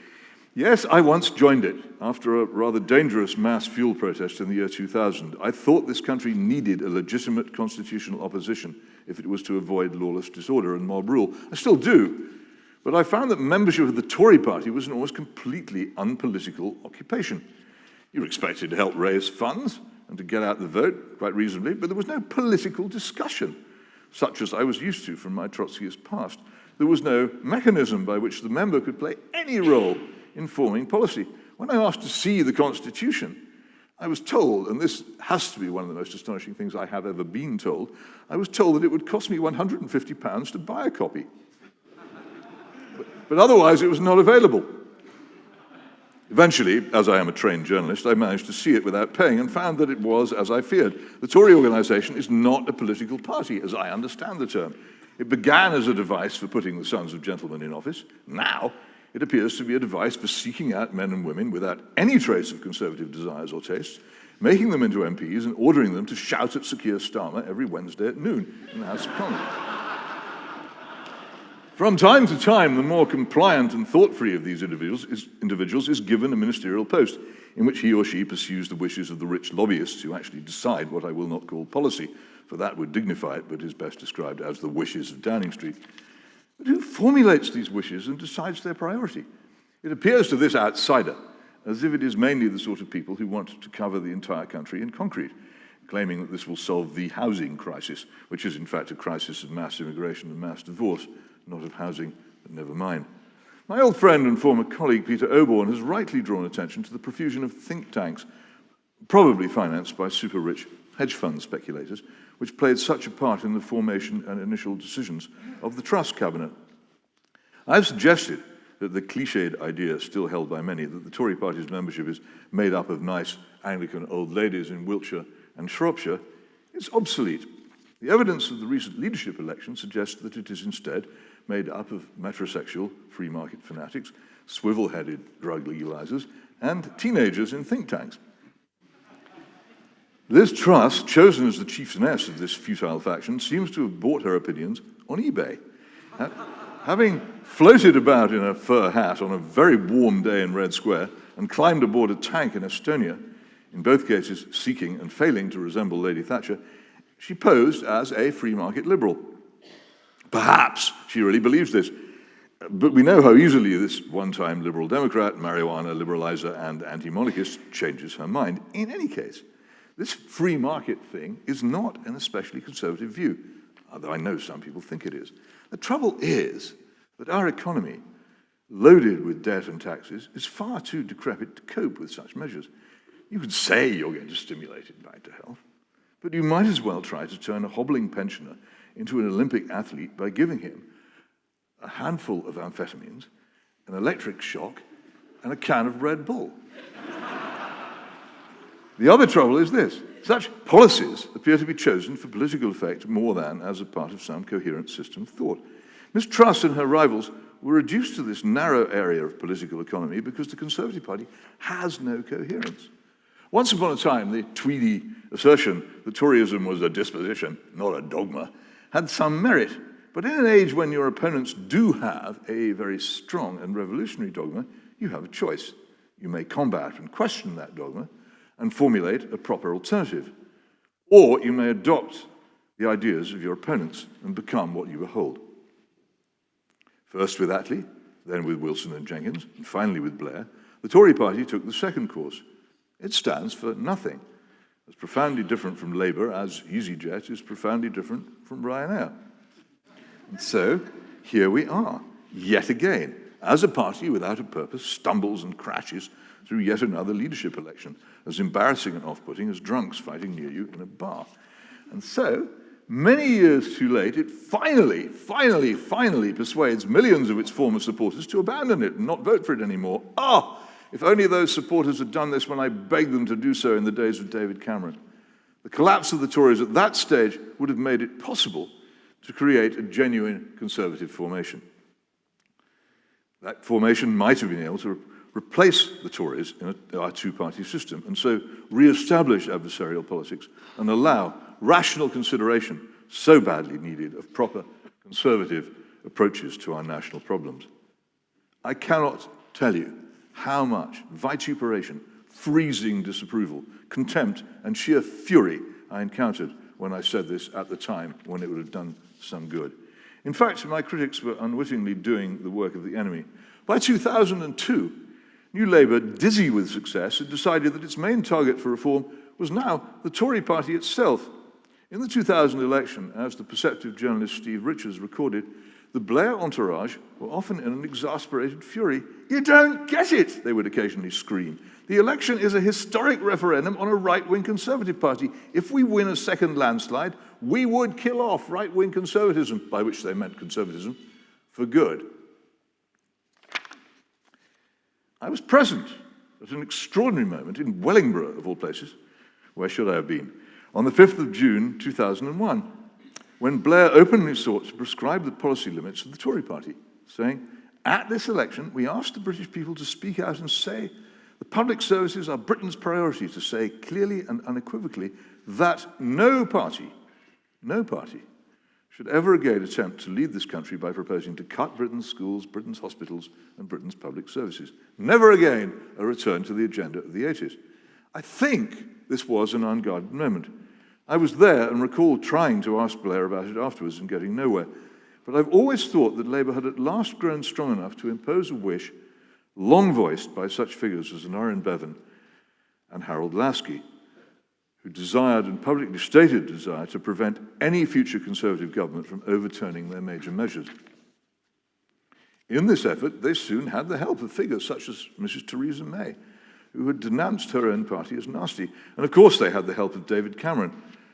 Yes, I once joined it after a rather dangerous mass fuel protest in the year 2000. I thought this country needed a legitimate constitutional opposition if it was to avoid lawless disorder and mob rule. I still do. But I found that membership of the Tory party was an almost completely unpolitical occupation. You were expected to help raise funds and to get out the vote, quite reasonably, but there was no political discussion, such as I was used to from my Trotskyist past. There was no mechanism by which the member could play any role in forming policy. When I asked to see the Constitution, I was told, and this has to be one of the most astonishing things I have ever been told, I was told that it would cost me £150 to buy a copy. But otherwise, it was not available. Eventually, as I am a trained journalist, I managed to see it without paying and found that it was as I feared. The Tory organisation is not a political party, as I understand the term. It began as a device for putting the sons of gentlemen in office. Now, it appears to be a device for seeking out men and women without any trace of conservative desires or tastes, making them into MPs and ordering them to shout at Sir Keir Starmer every Wednesday at noon in the House of Commons. From time to time, the more compliant and thought-free of these individuals is given a ministerial post in which he or she pursues the wishes of the rich lobbyists who actually decide what I will not call policy, for that would dignify it, but is best described as the wishes of Downing Street. But who formulates these wishes and decides their priority? It appears to this outsider as if it is mainly the sort of people who want to cover the entire country in concrete, claiming that this will solve the housing crisis, which is in fact a crisis of mass immigration and mass divorce, not of housing, but never mind. My old friend and former colleague Peter Oborne has rightly drawn attention to the profusion of think tanks, probably financed by super-rich hedge fund speculators, which played such a part in the formation and initial decisions of the Truss cabinet. I've suggested that the cliched idea still held by many that the Tory party's membership is made up of nice Anglican old ladies in Wiltshire and Shropshire is obsolete. The evidence of the recent leadership election suggests that it is instead made up of metrosexual free market fanatics, swivel-headed drug legalizers, and teenagers in think tanks. Liz Truss, chosen as the chieftainess of this futile faction, seems to have bought her opinions on eBay. Having floated about in a fur hat on a very warm day in Red Square and climbed aboard a tank in Estonia, in both cases seeking and failing to resemble Lady Thatcher, she posed as a free market liberal. Perhaps she really believes this, but we know how easily this one-time liberal Democrat, marijuana liberalizer, and anti-monarchist changes her mind. In any case, this free market thing is not an especially conservative view, although I know some people think it is. The trouble is that our economy, loaded with debt and taxes, is far too decrepit to cope with such measures. You could say you're going to stimulate it back to health, but you might as well try to turn a hobbling pensioner into an Olympic athlete by giving him a handful of amphetamines, an electric shock, and a can of Red Bull. The other trouble is this. Such policies appear to be chosen for political effect more than as a part of some coherent system of thought. Miss Truss and her rivals were reduced to this narrow area of political economy because the Conservative Party has no coherence. Once upon a time, the Tweedy assertion that Toryism was a disposition, not a dogma, had some merit. But in an age when your opponents do have a very strong and revolutionary dogma, you have a choice. You may combat and question that dogma, and formulate a proper alternative. Or you may adopt the ideas of your opponents and become what you behold. First with Attlee, then with Wilson and Jenkins, and finally with Blair, the Tory party took the second course. It stands for nothing, as profoundly different from Labour as EasyJet is profoundly different from Ryanair. And so, here we are, yet again, as a party without a purpose stumbles and crashes through yet another leadership election, as embarrassing and off-putting as drunks fighting near you in a bar. And so, many years too late, it finally persuades millions of its former supporters to abandon it and not vote for it anymore. If only those supporters had done this when I begged them to do so in the days of David Cameron. The collapse of the Tories at that stage would have made it possible to create a genuine Conservative formation. That formation might have been able to replace the Tories in our two-party system and so re-establish adversarial politics and allow rational consideration, so badly needed, of proper Conservative approaches to our national problems. I cannot tell you how much vituperation, freezing disapproval, contempt, and sheer fury I encountered when I said this at the time when it would have done some good. In fact, my critics were unwittingly doing the work of the enemy. By 2002, New Labour, dizzy with success, had decided that its main target for reform was now the Tory party itself. In the 2000 election, as the perceptive journalist Steve Richards recorded, the Blair entourage were often in an exasperated fury. "You don't get it," they would occasionally scream. "The election is a historic referendum on a right-wing Conservative party. If we win a second landslide, we would kill off right-wing conservatism," by which they meant conservatism, "for good." I was present at an extraordinary moment in Wellingborough, of all places. Where should I have been? On the 5th of June, 2001, when Blair openly sought to prescribe the policy limits of the Tory party, saying, "At this election, we asked the British people to speak out and say, the public services are Britain's priority, to say clearly and unequivocally that no party should ever again attempt to lead this country by proposing to cut Britain's schools, Britain's hospitals, and Britain's public services. Never again a return to the agenda of the 80s. I think this was an unguarded moment. I was there and recall trying to ask Blair about it afterwards and getting nowhere. But I've always thought that Labour had at last grown strong enough to impose a wish long voiced by such figures as Honorin Bevan and Harold Lasky, who desired and publicly stated desire to prevent any future Conservative government from overturning their major measures. In this effort, they soon had the help of figures such as Mrs. Theresa May, who had denounced her own party as nasty. And of course they had the help of David Cameron,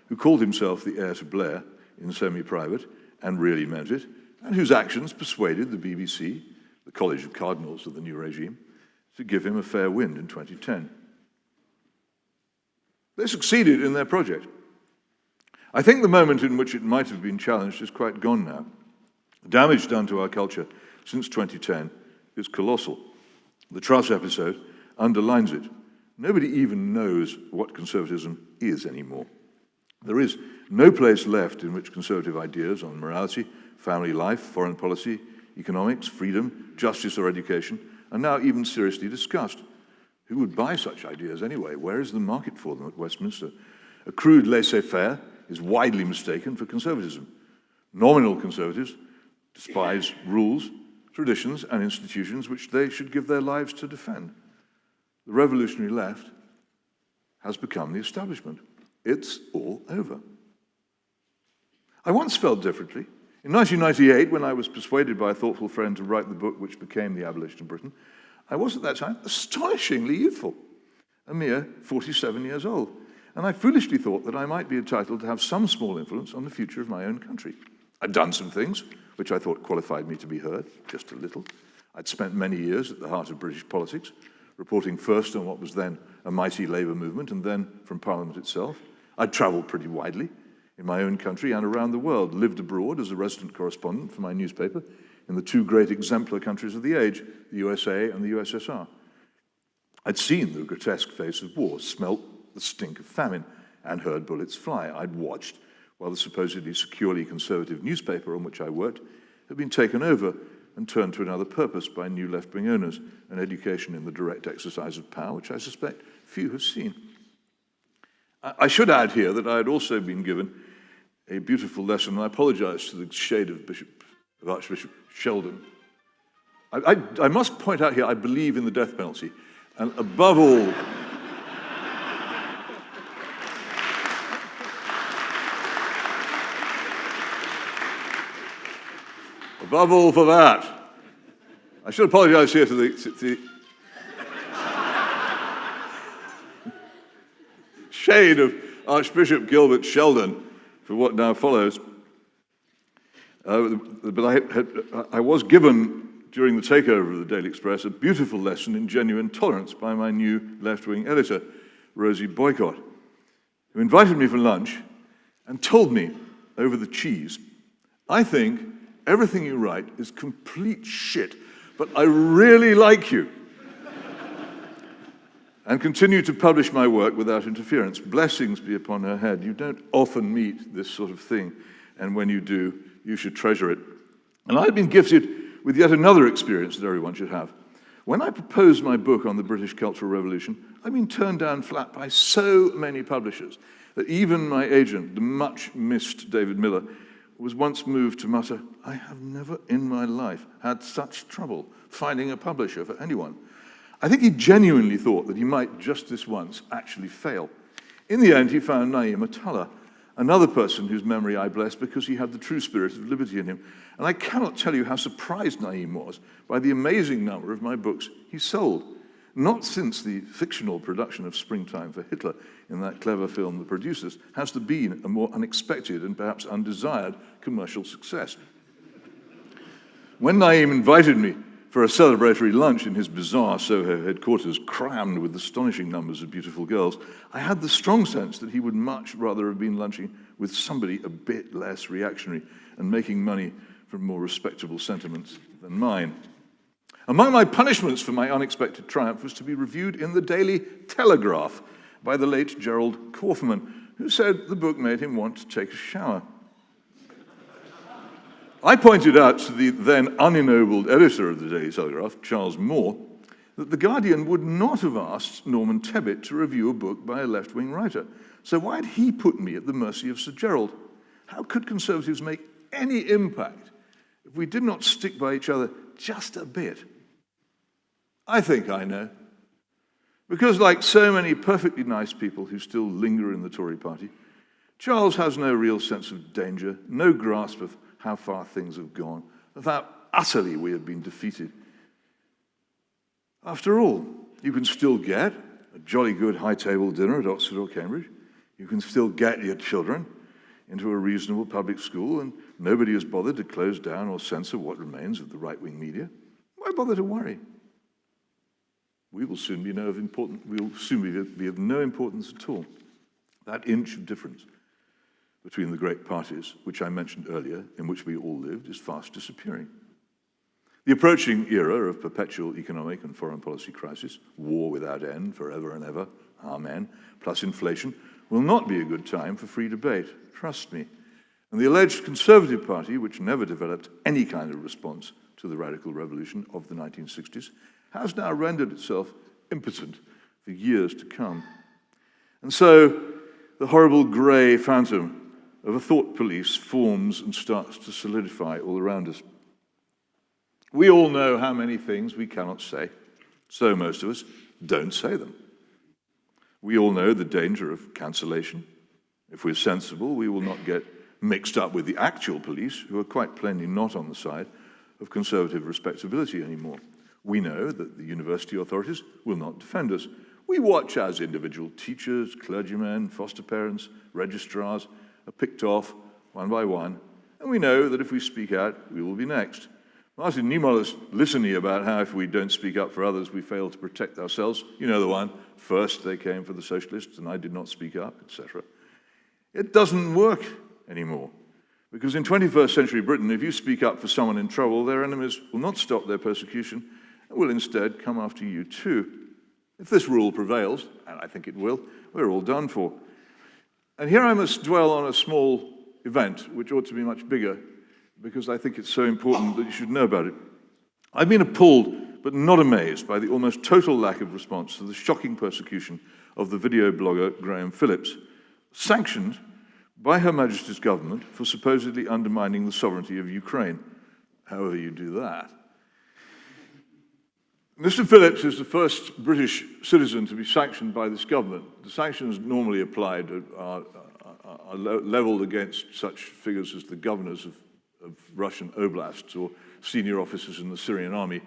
who called himself the heir to Blair in semi-private and really meant it, and whose actions persuaded the BBC, the College of Cardinals of the new regime, to give him a fair wind in 2010. They succeeded in their project. I think the moment in which it might have been challenged is quite gone now. The damage done to our culture since 2010 is colossal. The Truss episode underlines it. Nobody even knows what conservatism is anymore. There is no place left in which conservative ideas on morality, family life, foreign policy, economics, freedom, justice, or education are now even seriously discussed. Who would buy such ideas anyway? Where is the market for them at Westminster? A crude laissez-faire is widely mistaken for conservatism. Nominal conservatives despise rules, traditions, and institutions which they should give their lives to defend. The revolutionary left has become the establishment. It's all over. I once felt differently. In 1998, when I was persuaded by a thoughtful friend to write the book which became The Abolition of Britain, I was at that time astonishingly youthful, a mere 47 years old, and I foolishly thought that I might be entitled to have some small influence on the future of my own country. I'd done some things which I thought qualified me to be heard, just a little. I'd spent many years at the heart of British politics, reporting first on what was then a mighty Labour movement and then from Parliament itself. I'd travelled pretty widely in my own country and around the world, lived abroad as a resident correspondent for my newspaper in the two great exemplar countries of the age, the USA and the USSR. I'd seen the grotesque face of war, smelt the stink of famine, and heard bullets fly. I'd watched while the supposedly securely conservative newspaper on which I worked had been taken over and turned to another purpose by new left-wing owners, an education in the direct exercise of power, which I suspect few have seen. I should add here that I had also been given a beautiful lesson, and I apologize to the shade of Archbishop Sheldon. I must point out here, I believe in the death penalty, and above all, above all for that, I should apologize here to the shade of Archbishop Gilbert Sheldon for what now follows. But I was given, during the takeover of the Daily Express, a beautiful lesson in genuine tolerance by my new left-wing editor, Rosie Boycott, who invited me for lunch and told me over the cheese, "I think everything you write is complete shit, but I really like you." And continue to publish my work without interference. Blessings be upon her head. You don't often meet this sort of thing, and when you do, you should treasure it. And I've been gifted with yet another experience that everyone should have. When I proposed my book on the British Cultural Revolution, I've been turned down flat by so many publishers that even my agent, the much-missed David Miller, was once moved to mutter, "I have never in my life had such trouble finding a publisher for anyone." I think he genuinely thought that he might just this once actually fail. In the end, he found Naeem Atullah, another person whose memory I bless because he had the true spirit of liberty in him. And I cannot tell you how surprised Naeem was by the amazing number of my books he sold. Not since the fictional production of Springtime for Hitler in that clever film The Producers has there been a more unexpected and perhaps undesired commercial success. When Naeem invited me for a celebratory lunch in his bizarre Soho headquarters crammed with astonishing numbers of beautiful girls, I had the strong sense that he would much rather have been lunching with somebody a bit less reactionary and making money from more respectable sentiments than mine. Among my punishments for my unexpected triumph was to be reviewed in the Daily Telegraph by the late Gerald Kaufman, who said the book made him want to take a shower. I pointed out to the then unennobled editor of the Daily Telegraph, Charles Moore, that The Guardian would not have asked Norman Tebbit to review a book by a left-wing writer. So why had he put me at the mercy of Sir Gerald? How could Conservatives make any impact if we did not stick by each other just a bit? I think I know. Because like so many perfectly nice people who still linger in the Tory party, Charles has no real sense of danger, no grasp of how far things have gone, of how utterly we have been defeated. After all, you can still get a jolly good high-table dinner at Oxford or Cambridge. You can still get your children into a reasonable public school, and nobody has bothered to close down or censor what remains of the right-wing media. Why bother to worry? We will soon be of no importance at all. That inch of difference between the great parties, which I mentioned earlier, in which we all lived, is fast disappearing. The approaching era of perpetual economic and foreign policy crisis, war without end, forever and ever, amen, plus inflation, will not be a good time for free debate, trust me. And the alleged Conservative Party, which never developed any kind of response to the radical revolution of the 1960s, has now rendered itself impotent for years to come. And so the horrible grey phantom of a thought police forms and starts to solidify all around us. We all know how many things we cannot say, so most of us don't say them. We all know the danger of cancellation. If we're sensible, we will not get mixed up with the actual police, who are quite plainly not on the side of conservative respectability anymore. We know that the university authorities will not defend us. We watch as individual teachers, clergymen, foster parents, registrars are picked off one by one, and we know that if we speak out, we will be next. Martin Niemöller's litany about how if we don't speak up for others, we fail to protect ourselves, you know the one, first they came for the socialists and I did not speak up, etc. It doesn't work anymore, because in 21st century Britain, if you speak up for someone in trouble, their enemies will not stop their persecution and will instead come after you too. If this rule prevails, and I think it will, we're all done for. And here I must dwell on a small event, which ought to be much bigger, because I think it's so important that you should know about it. I've been appalled, but not amazed, by the almost total lack of response to the shocking persecution of the video blogger Graham Phillips, sanctioned by Her Majesty's government for supposedly undermining the sovereignty of Ukraine. However you do that. Mr. Phillips is the first British citizen to be sanctioned by this government. The sanctions normally applied are leveled against such figures as the governors of Russian oblasts or senior officers in the Syrian army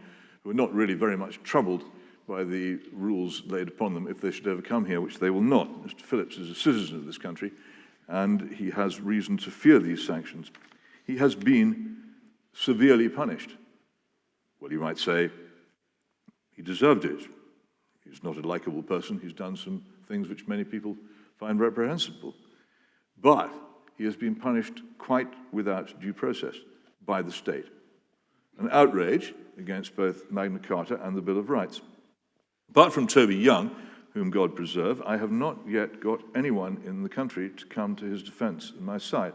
who are not really very much troubled by the rules laid upon them if they should ever come here, which they will not. Mr. Phillips is a citizen of this country, and he has reason to fear these sanctions. He has been severely punished. Well, you might say, he deserved it. He's not a likable person. He's done some things which many people find reprehensible. But he has been punished quite without due process by the state. An outrage against both Magna Carta and the Bill of Rights. Apart from Toby Young, whom God preserve, I have not yet got anyone in the country to come to his defense in my sight.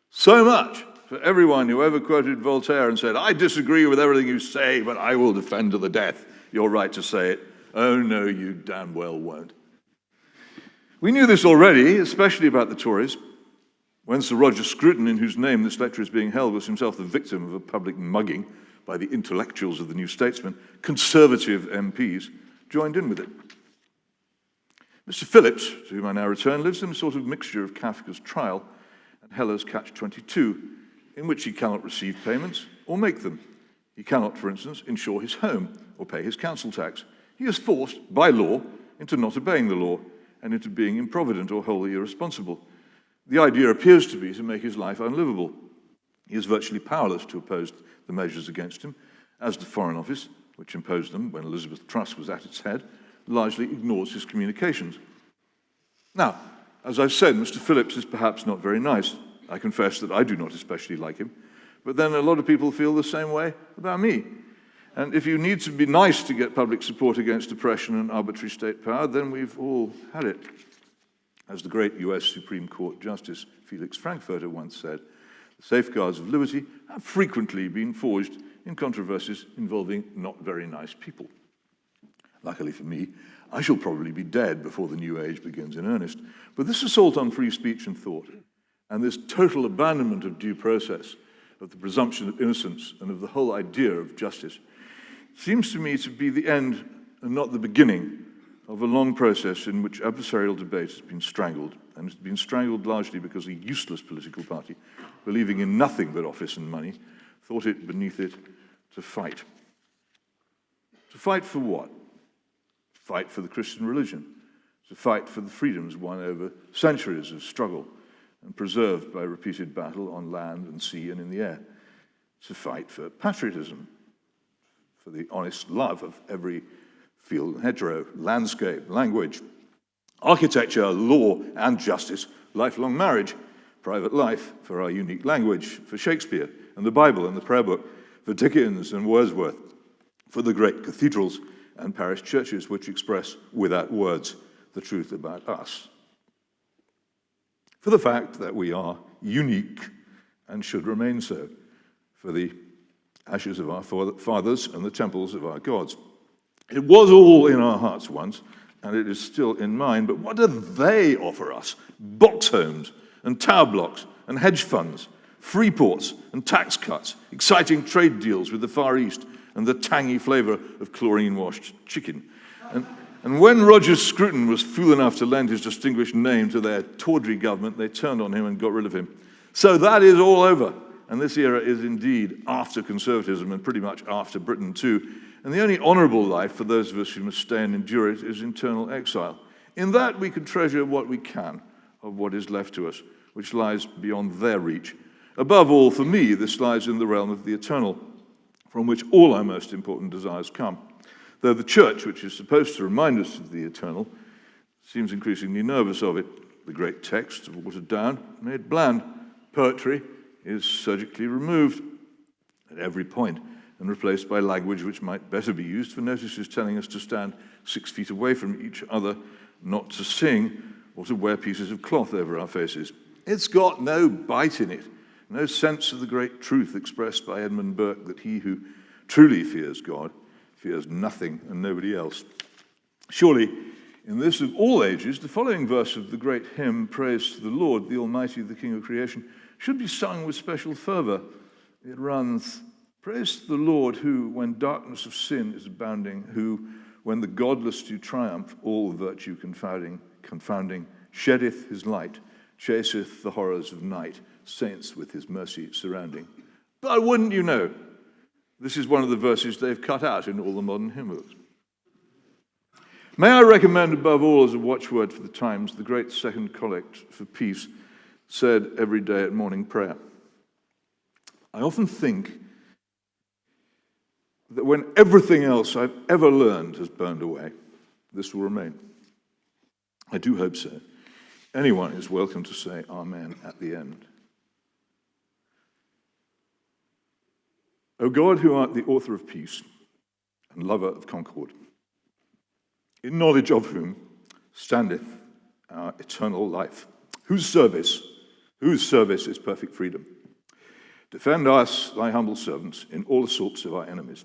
So much for everyone who ever quoted Voltaire and said, I disagree with everything you say, but I will defend to the death your right to say it. Oh, no, you damn well won't. We knew this already, especially about the Tories, when Sir Roger Scruton, in whose name this lecture is being held, was himself the victim of a public mugging by the intellectuals of the New Statesman. Conservative MPs joined in with it. Mr. Phillips, to whom I now return, lives in a sort of mixture of Kafka's Trial and Heller's Catch-22, in which he cannot receive payments or make them. He cannot, for instance, insure his home or pay his council tax. He is forced, by law, into not obeying the law and into being improvident or wholly irresponsible. The idea appears to be to make his life unlivable. He is virtually powerless to oppose the measures against him, as the Foreign Office, which imposed them when Elizabeth Truss was at its head, largely ignores his communications. Now, as I've said, Mr. Phillips is perhaps not very nice. I confess that I do not especially like him. But then a lot of people feel the same way about me. And if you need to be nice to get public support against oppression and arbitrary state power, then we've all had it. As the great US Supreme Court Justice Felix Frankfurter once said, the safeguards of liberty have frequently been forged in controversies involving not very nice people. Luckily for me, I shall probably be dead before the new age begins in earnest. But this assault on free speech and thought, and this total abandonment of due process, of the presumption of innocence, and of the whole idea of justice, seems to me to be the end and not the beginning of a long process in which adversarial debate has been strangled, and it's been strangled largely because a useless political party, believing in nothing but office and money, thought it beneath it to fight. To fight for what? Fight for the Christian religion, to fight for the freedoms won over centuries of struggle and preserved by repeated battle on land and sea and in the air, to fight for patriotism, for the honest love of every field and hedgerow, landscape, language, architecture, law and justice, lifelong marriage, private life, for our unique language, for Shakespeare and the Bible and the prayer book, for Dickens and Wordsworth, for the great cathedrals and parish churches which express without words the truth about us. For the fact that we are unique and should remain so, for the ashes of our fathers and the temples of our gods. It was all in our hearts once, and it is still in mine, but what do they offer us? Box homes and tower blocks and hedge funds, free ports and tax cuts, exciting trade deals with the Far East, and the tangy flavor of chlorine-washed chicken. And when Roger Scruton was fool enough to lend his distinguished name to their tawdry government, they turned on him and got rid of him. So that is all over. And this era is indeed after conservatism and pretty much after Britain too. And the only honorable life for those of us who must stay and endure it is internal exile. In that we can treasure what we can of what is left to us, which lies beyond their reach. Above all, for me, this lies in the realm of the eternal, from which all our most important desires come. Though the church, which is supposed to remind us of the eternal, seems increasingly nervous of it. The great texts are watered down, made bland. Poetry is surgically removed at every point and replaced by language which might better be used for notices telling us to stand 6 feet away from each other, not to sing, or to wear pieces of cloth over our faces. It's got no bite in it, no sense of the great truth expressed by Edmund Burke that he who truly fears God fears nothing and nobody else. Surely, In this of all ages, the following verse of the great hymn, Praise to the Lord, the Almighty, the King of creation, should be sung with special fervor. It runs, Praise to the Lord who, when darkness of sin is abounding, who, when the godless do triumph, all virtue confounding, sheddeth his light, chaseth the horrors of night, saints with his mercy surrounding. But wouldn't you know, this is one of the verses they've cut out in all the modern hymn books. May I recommend above all as a watchword for the times the great Second Collect for Peace said every day at morning prayer. I often think that when everything else I've ever learned has burned away, this will remain. I do hope so. Anyone is welcome to say Amen at the end. O God, who art the author of peace and lover of concord, in knowledge of whom standeth our eternal life, whose service is perfect freedom. Defend us, thy humble servants, in all assaults of our enemies,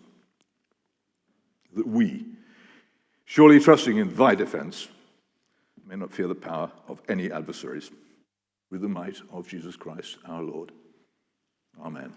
that we, surely trusting in thy defense, may not fear the power of any adversaries, with the might of Jesus Christ our Lord. Amen.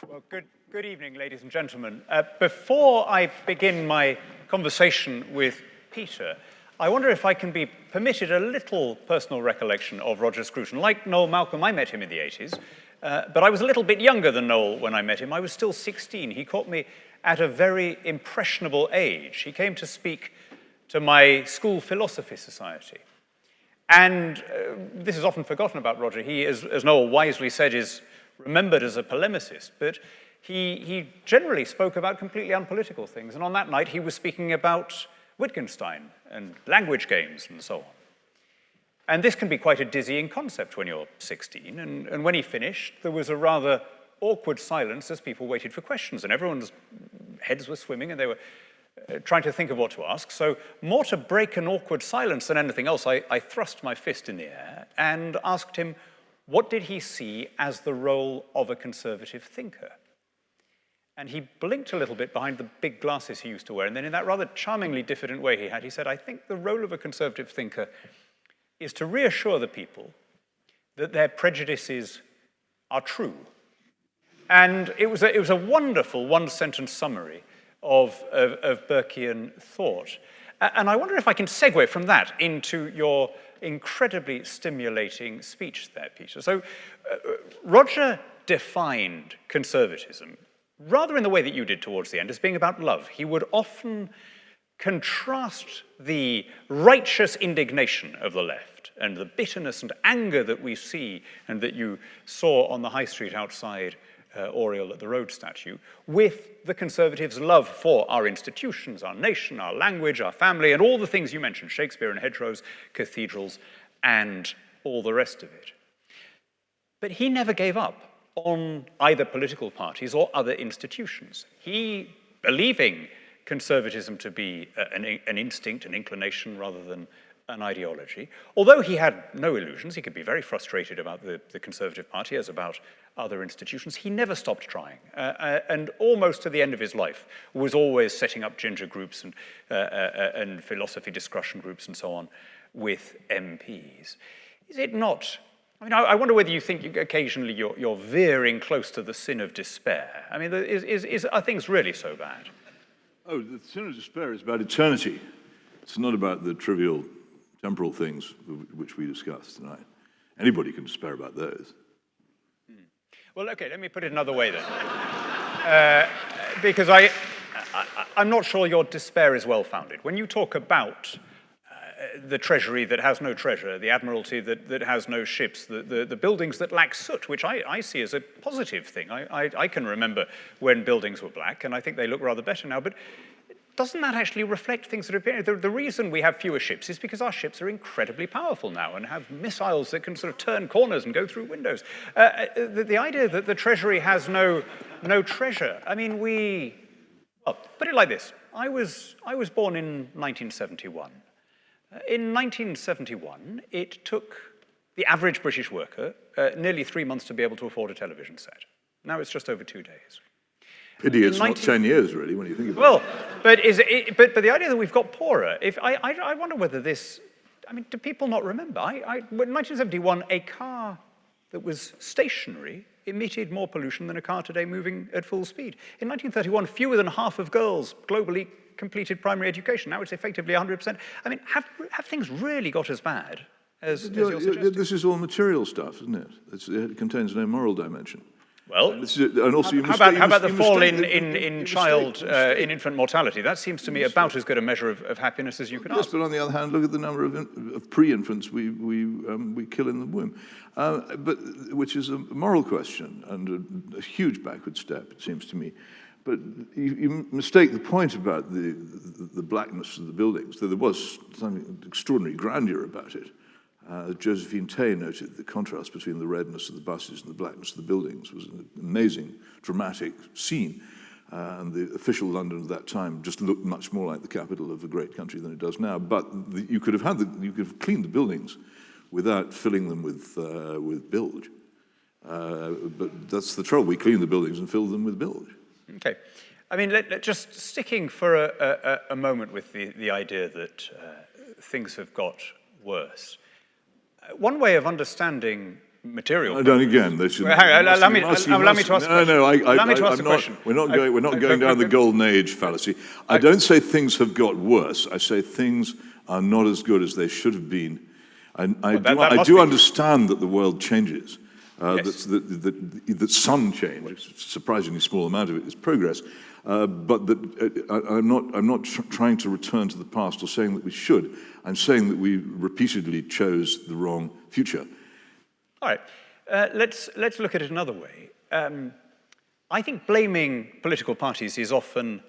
Well, good evening, ladies and gentlemen. Before I begin my conversation with Peter, I wonder if I can be permitted a little personal recollection of Roger Scruton. Like Noel Malcolm, I met him in the 80s, but I was a little bit younger than Noel when I met him. I was still 16. He caught me at a very impressionable age. He came to speak to my school philosophy society. And this is often forgotten about Roger. He, as Noel wisely said, is remembered as a polemicist, but he generally spoke about completely unpolitical things. And on that night, he was speaking about Wittgenstein and language games and so on. And this can be quite a dizzying concept when you're 16. And when he finished, there was a rather awkward silence as people waited for questions, and everyone's heads were swimming and they were trying to think of what to ask. So more to break an awkward silence than anything else, I thrust my fist in the air and asked him, what did he see as the role of a conservative thinker? And he blinked a little bit behind the big glasses he used to wear, and then in that rather charmingly diffident way he said, I think the role of a conservative thinker is to reassure the people that their prejudices are true. And it was a wonderful one-sentence summary of Burkean thought. And I wonder if I can segue from that into your incredibly stimulating speech there, Peter. So Roger defined conservatism, rather in the way that you did towards the end, as being about love. He would often contrast the righteous indignation of the left and the bitterness and anger that we see and that you saw on the high street outside Oriel at the Rhodes statue, with the Conservatives' love for our institutions, our nation, our language, our family, and all the things you mentioned, Shakespeare and hedgerows, cathedrals, and all the rest of it. But he never gave up on either political parties or other institutions. He, believing conservatism to be an instinct, an inclination, rather than an ideology, although he had no illusions, he could be very frustrated about the Conservative Party as about other institutions, he never stopped trying. And almost to the end of his life was always setting up ginger groups and philosophy discussion groups and so on with MPs. Is it not? I mean, I wonder whether you think occasionally you're veering close to the sin of despair. I mean, are things really so bad? Oh, the sin of despair is about eternity. It's not about the trivial temporal things which we discussed tonight. Anybody can despair about those. Well, okay, let me put it another way then. Because I'm not sure your despair is well-founded. When you talk about the treasury that has no treasure, the admiralty that has no ships, the buildings that lack soot, which I see as a positive thing. I can remember when buildings were black, and I think they look rather better now, but doesn't that actually reflect things that are appearing? The reason we have fewer ships is because our ships are incredibly powerful now and have missiles that can sort of turn corners and go through windows. The idea that the treasury has no treasure, I mean, well, put it like this. I was born in 1971. In 1971, it took the average British worker nearly 3 months to be able to afford a television set. Now it's just over 2 days. Pity it's not 10 years, really, when you think about it. Well, but the idea that we've got poorer, I wonder whether this, I mean, do people not remember? In 1971, a car that was stationary emitted more pollution than a car today moving at full speed. In 1931, fewer than half of girls globally completed primary education. Now it's effectively 100%. I mean, have things really got as bad as you're suggesting? This is all material stuff, isn't it? It contains no moral dimension. Well, how about the fall in infant mortality? That seems to me about as good a measure of happiness as you can ask. Yes, but on the other hand, look at the number of pre-infants we kill in the womb, which is a moral question and a huge backward step, it seems to me. But you mistake the point about the blackness of the buildings, though there was something extraordinary grandeur about it. Josephine Tay noted the contrast between the redness of the buses and the blackness of the buildings was an amazing, dramatic scene. And the official London at that time just looked much more like the capital of a great country than it does now. But you could have cleaned the buildings without filling them with bilge. But that's the trouble. We clean the buildings and fill them with bilge. Okay. I mean, just sticking for a moment with the idea that things have got worse. One way of understanding material. Allow me to ask a question. We're not going down the golden age fallacy. I don't say things have got worse. I say things are not as good as they should have been. I do understand that the world changes. Yes. That some change, a surprisingly small amount of it is progress. But I'm not trying to return to the past or saying that we should. I'm saying that we repeatedly chose the wrong future. All right. Let's look at it another way. I think blaming political parties is often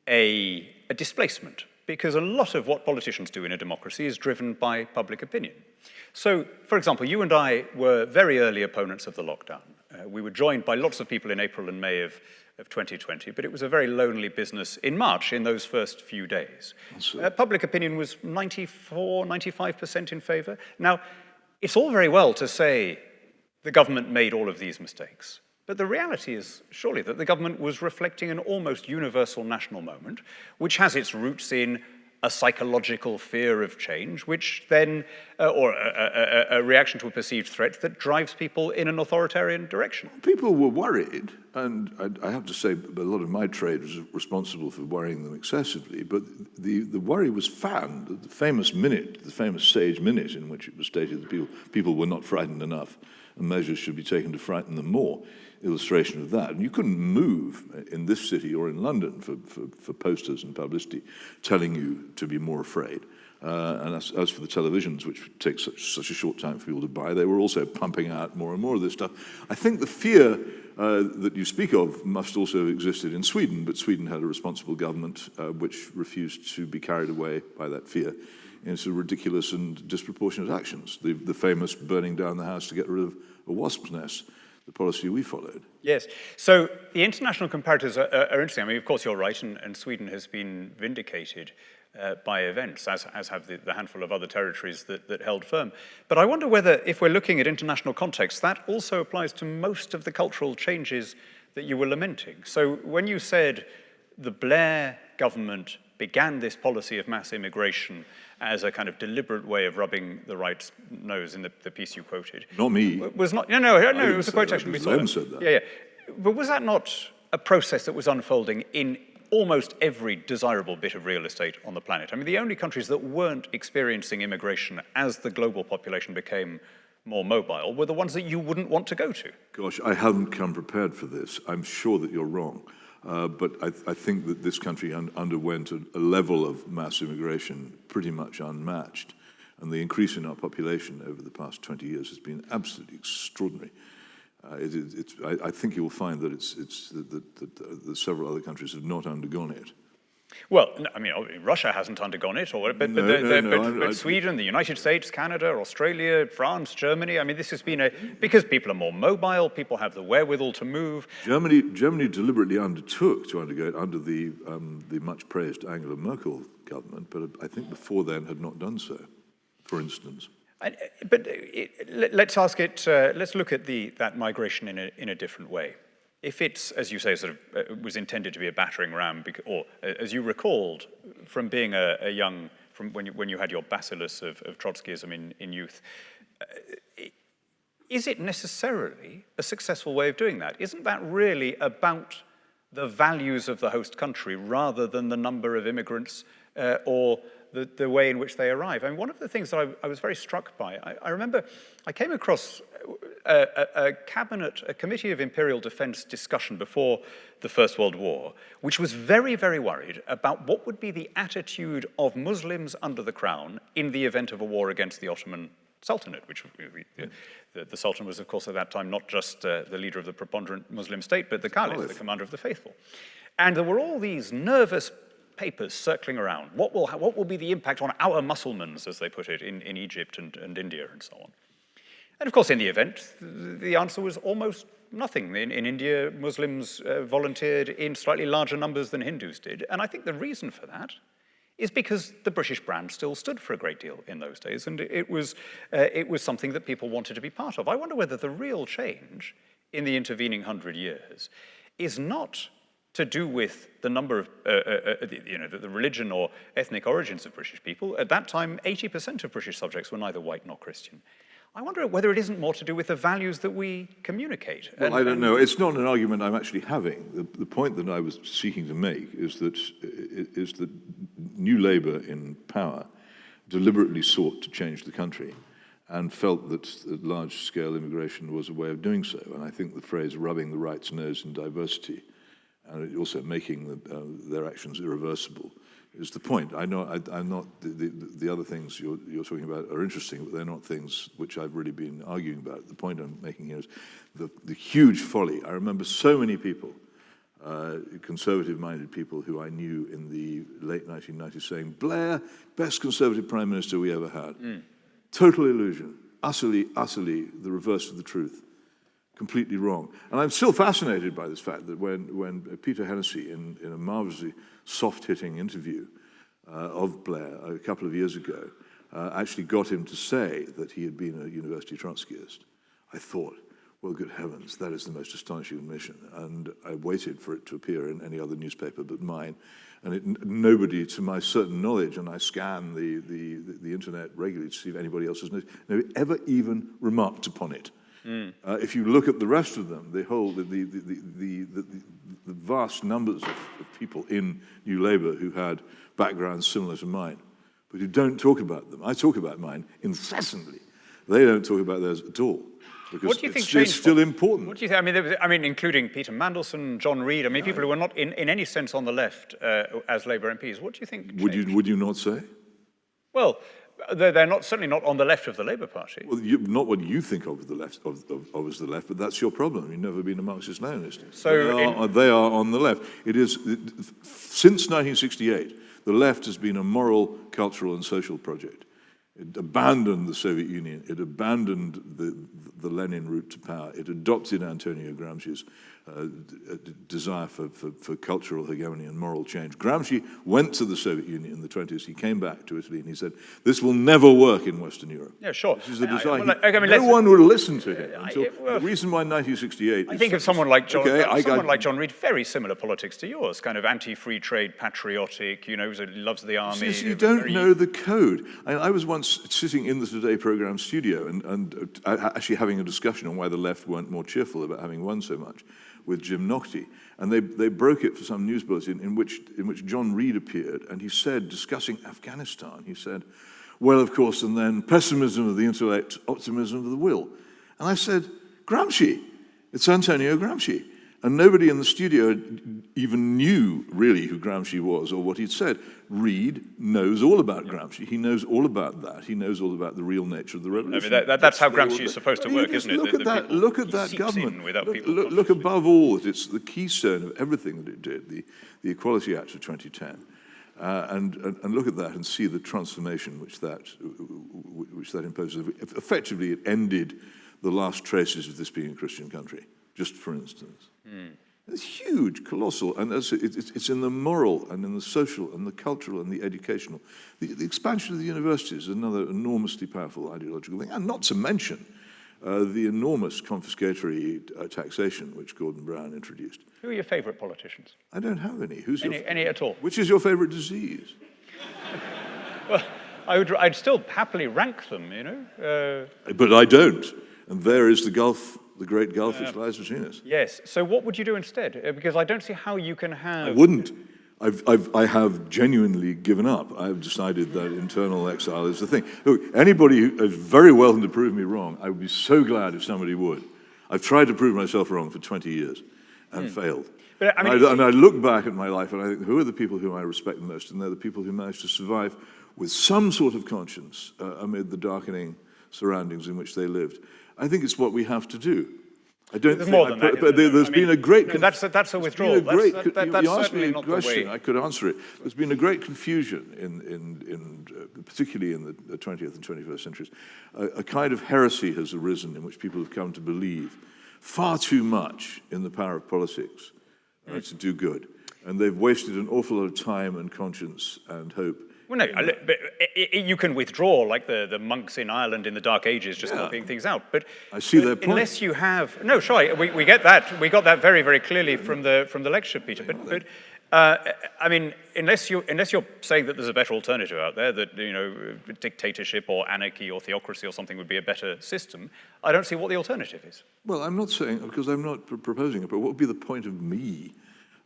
a displacement, because a lot of what politicians do in a democracy is driven by public opinion. So, for example, you and I were very early opponents of the lockdown. We were joined by lots of people in April and May of 2020, but it was a very lonely business in March, in those first few days. Public opinion was 95% in favour. Now, it's all very well to say the government made all of these mistakes, but the reality is surely that the government was reflecting an almost universal national moment, which has its roots in a psychological fear of change, which then, or a reaction to a perceived threat that drives people in an authoritarian direction. People were worried, and I have to say a lot of my trade was responsible for worrying them excessively, but the worry was fanned. The famous sage minute in which it was stated that people were not frightened enough and measures should be taken to frighten them more, illustration of that. And you couldn't move in this city or in London for posters and publicity telling you to be more afraid. And as for the televisions, which takes such a short time for people to buy, they were also pumping out more and more of this stuff. I think the fear that you speak of must also have existed in Sweden, but Sweden had a responsible government which refused to be carried away by that fear into ridiculous and disproportionate actions. The famous burning down the house to get rid of a wasp's nest, the policy we followed. Yes. So the international comparatives are interesting. I mean, of course, you're right, and Sweden has been vindicated by events, as have the handful of other territories that held firm. But I wonder whether, if we're looking at international context, that also applies to most of the cultural changes that you were lamenting. So when you said the Blair government began this policy of mass immigration as a kind of deliberate way of rubbing the right nose in the piece you quoted. Not me. No, it was a quotation we saw. Said that. Yeah. But was that not a process that was unfolding in almost every desirable bit of real estate on the planet? I mean, the only countries that weren't experiencing immigration as the global population became more mobile were the ones that you wouldn't want to go to. Gosh, I haven't come prepared for this. I'm sure that you're wrong. But I think that this country underwent a level of mass immigration pretty much unmatched. And the increase in our population over the past 20 years has been absolutely extraordinary. I think you'll find that that several other countries have not undergone it. Well, I mean, Russia hasn't undergone it, but Sweden, the United States, Canada, Australia, France, Germany. I mean, this has been because people are more mobile, people have the wherewithal to move. Germany deliberately undertook to undergo it under the much praised Angela Merkel government, but I think before then had not done so, for instance. Let's ask it. Let's look at that migration in a different way. If it's, as you say, sort of was intended to be a battering ram, or as you recalled from being a young, from when you had your bacillus of Trotskyism in youth, is it necessarily a successful way of doing that? Isn't that really about the values of the host country rather than the number of immigrants or the way in which they arrive? I mean, one of the things that I was very struck by, I remember I came across a committee of imperial defense discussion before the First World War, which was very, very worried about what would be the attitude of Muslims under the crown in the event of a war against the Ottoman Sultanate, which the Sultan was, of course, at that time not just the leader of the preponderant Muslim state, but the Caliph, the commander of the faithful. And there were all these nervous papers circling around. What will be the impact on our Mussulmans, as they put it, in Egypt and India and so on? And of course, in the event, the answer was almost nothing. In India, Muslims volunteered in slightly larger numbers than Hindus did. And I think the reason for that is because the British brand still stood for a great deal in those days, and it was something that people wanted to be part of. I wonder whether the real change in the intervening 100 years is not to do with the number of, the religion or ethnic origins of British people. At that time, 80% of British subjects were neither white nor Christian. I wonder whether it isn't more to do with the values that we communicate. Well, I don't know. It's not an argument I'm actually having. The point that I was seeking to make is that New Labour in power deliberately sought to change the country and felt that large-scale immigration was a way of doing so. And I think the phrase "rubbing the right's nose in diversity" and also making their actions irreversible is the point. I'm not. The other things you're talking about are interesting, but they're not things which I've really been arguing about. The point I'm making here is the huge folly. I remember so many people, conservative-minded people who I knew in the late 1990s saying, "Blair, best Conservative Prime Minister we ever had." Total illusion. Utterly the reverse of the truth. Completely wrong. And I'm still fascinated by this fact that when Peter Hennessy, in a marvelously soft-hitting interview of Blair a couple of years ago, actually got him to say that he had been a university Trotskyist, I thought, well, good heavens, that is the most astonishing admission. And I waited for it to appear in any other newspaper but mine. And nobody, to my certain knowledge, and I scan the internet regularly to see if anybody else has noticed, nobody ever even remarked upon it. If you look at the rest of them, the vast numbers of people in New Labour who had backgrounds similar to mine, but who don't talk about them. I talk about mine incessantly. They don't talk about theirs at all. Because what do you think it's still important. What do you think? I mean, including Peter Mandelson, John Reid. I mean, people who were not in any sense on the left as Labour MPs. What do you think? Would you not say? Well, they're certainly not on the left of the Labour Party. Well, not what you think of the left of as the left, but that's your problem. You've never been a Marxist-Leninist. So they are on the left. It is since 1968, the left has been a moral, cultural, and social project. It abandoned the Soviet Union. It abandoned the Lenin route to power. It adopted Antonio Gramsci's desire for cultural hegemony and moral change. Gramsci went to the Soviet Union in the 20s. He came back to Italy and he said, "This will never work in Western Europe." Yeah, sure. This is the desire. No one would listen to him. The reason why 1968. I think of someone like John. Like John Reid, very similar politics to yours, kind of anti-free trade, patriotic. You know, loves the army. You don't know the code. I was once sitting in the Today programme studio and actually having a discussion on why the left weren't more cheerful about having won so much with Jim Naughtie, and they broke it for some news bulletin in which John Reid appeared, and he said, discussing Afghanistan, he said, "Well, of course, and then pessimism of the intellect, optimism of the will." And I said, "Gramsci, it's Antonio Gramsci." And nobody in the studio even knew really who Gramsci was or what he'd said. Reid knows all about Gramsci. He knows all about that. He knows all about the real nature of the revolution. I mean, that's how Gramsci is supposed to work, isn't it? Look at that government. Look above all, it's the keystone of everything that it did, the Equality Act of 2010. And look at that and see the transformation which that imposes. Effectively, it ended the last traces of this being a Christian country, just for instance. It's huge, colossal, and it's in the moral and in the social and the cultural and the educational. The expansion of the universities is another enormously powerful ideological thing, and not to mention the enormous confiscatory taxation which Gordon Brown introduced. Who are your favourite politicians? I don't have any. Any at all? Which is your favourite disease? Well, I'd still happily rank them, you know. But I don't, and there is the gulf. The great gulf which lies between us. Yes. So what would you do instead? Because I don't see how you can have... I wouldn't. I have genuinely given up. I've decided that internal exile is the thing. Look, anybody who is very welcome to prove me wrong, I would be so glad if somebody would. I've tried to prove myself wrong for 20 years and failed. But, I mean, and I look back at my life and I think, who are the people whom I respect the most? And they're the people who managed to survive with some sort of conscience amid the darkening surroundings in which they lived. I think it's what we have to do. I don't There's think, more than that. but there's been a great... That's a withdrawal. You asked me a not the question, way. I could answer it. There's been a great confusion, particularly in the 20th and 21st centuries. A kind of heresy has arisen in which people have come to believe far too much in the power of politics to do good. And they've wasted an awful lot of time and conscience and hope. Well, no, but you can withdraw like the monks in Ireland in the Dark Ages, just copying things out. But I see their point. Unless you have we get that. We got that very, very clearly from the lecture, Peter. But I mean, unless you're saying that there's a better alternative out there, that dictatorship or anarchy or theocracy or something would be a better system, I don't see what the alternative is. Well, I'm not saying, because I'm not proposing it, but what would be the point of me?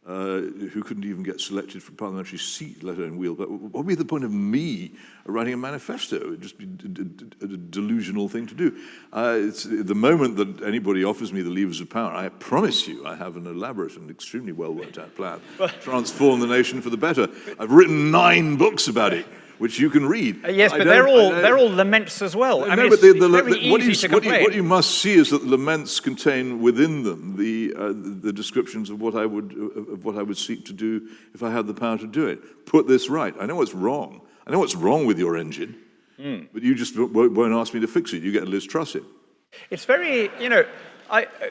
Who couldn't even get selected for a parliamentary seat, let alone wield. But what would be the point of me writing a manifesto? It would just be a delusional thing to do. It's the moment that anybody offers me the levers of power, I promise you I have an elaborate and extremely well worked out plan to transform the nation for the better. I've written 9 books about it, which you can read. Yes, but they're all laments as well. I mean, but it's very easy to complain. What you must see is that laments contain within them the descriptions of what I would seek to do if I had the power to do it. Put this right. I know what's wrong. I know what's wrong with your engine, but you just won't ask me to fix it. You get Liz Truss it. It's very,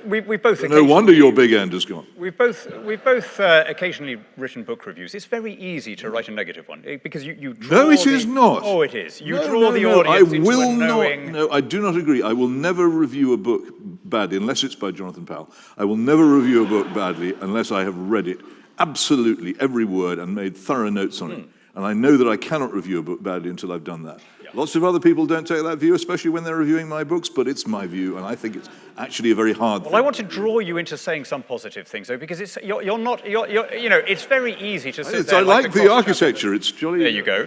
we both. No wonder your big end has gone. We've both occasionally written book reviews. It's very easy to write a negative one because you draw. No, it is not. Oh, it is. You draw the audience into a knowing. No, I do not agree. I will never review a book badly unless it's by Jonathan Powell. I will never review a book badly unless I have read it absolutely every word and made thorough notes on it. And I know that I cannot review a book badly until I've done that. Yeah. Lots of other people don't take that view, especially when they're reviewing my books, but it's my view, and I think it's actually a very hard thing. Well, I want to draw you into saying some positive things, though, because it's it's very easy to sit there. I like the architecture. It's jolly. There you go.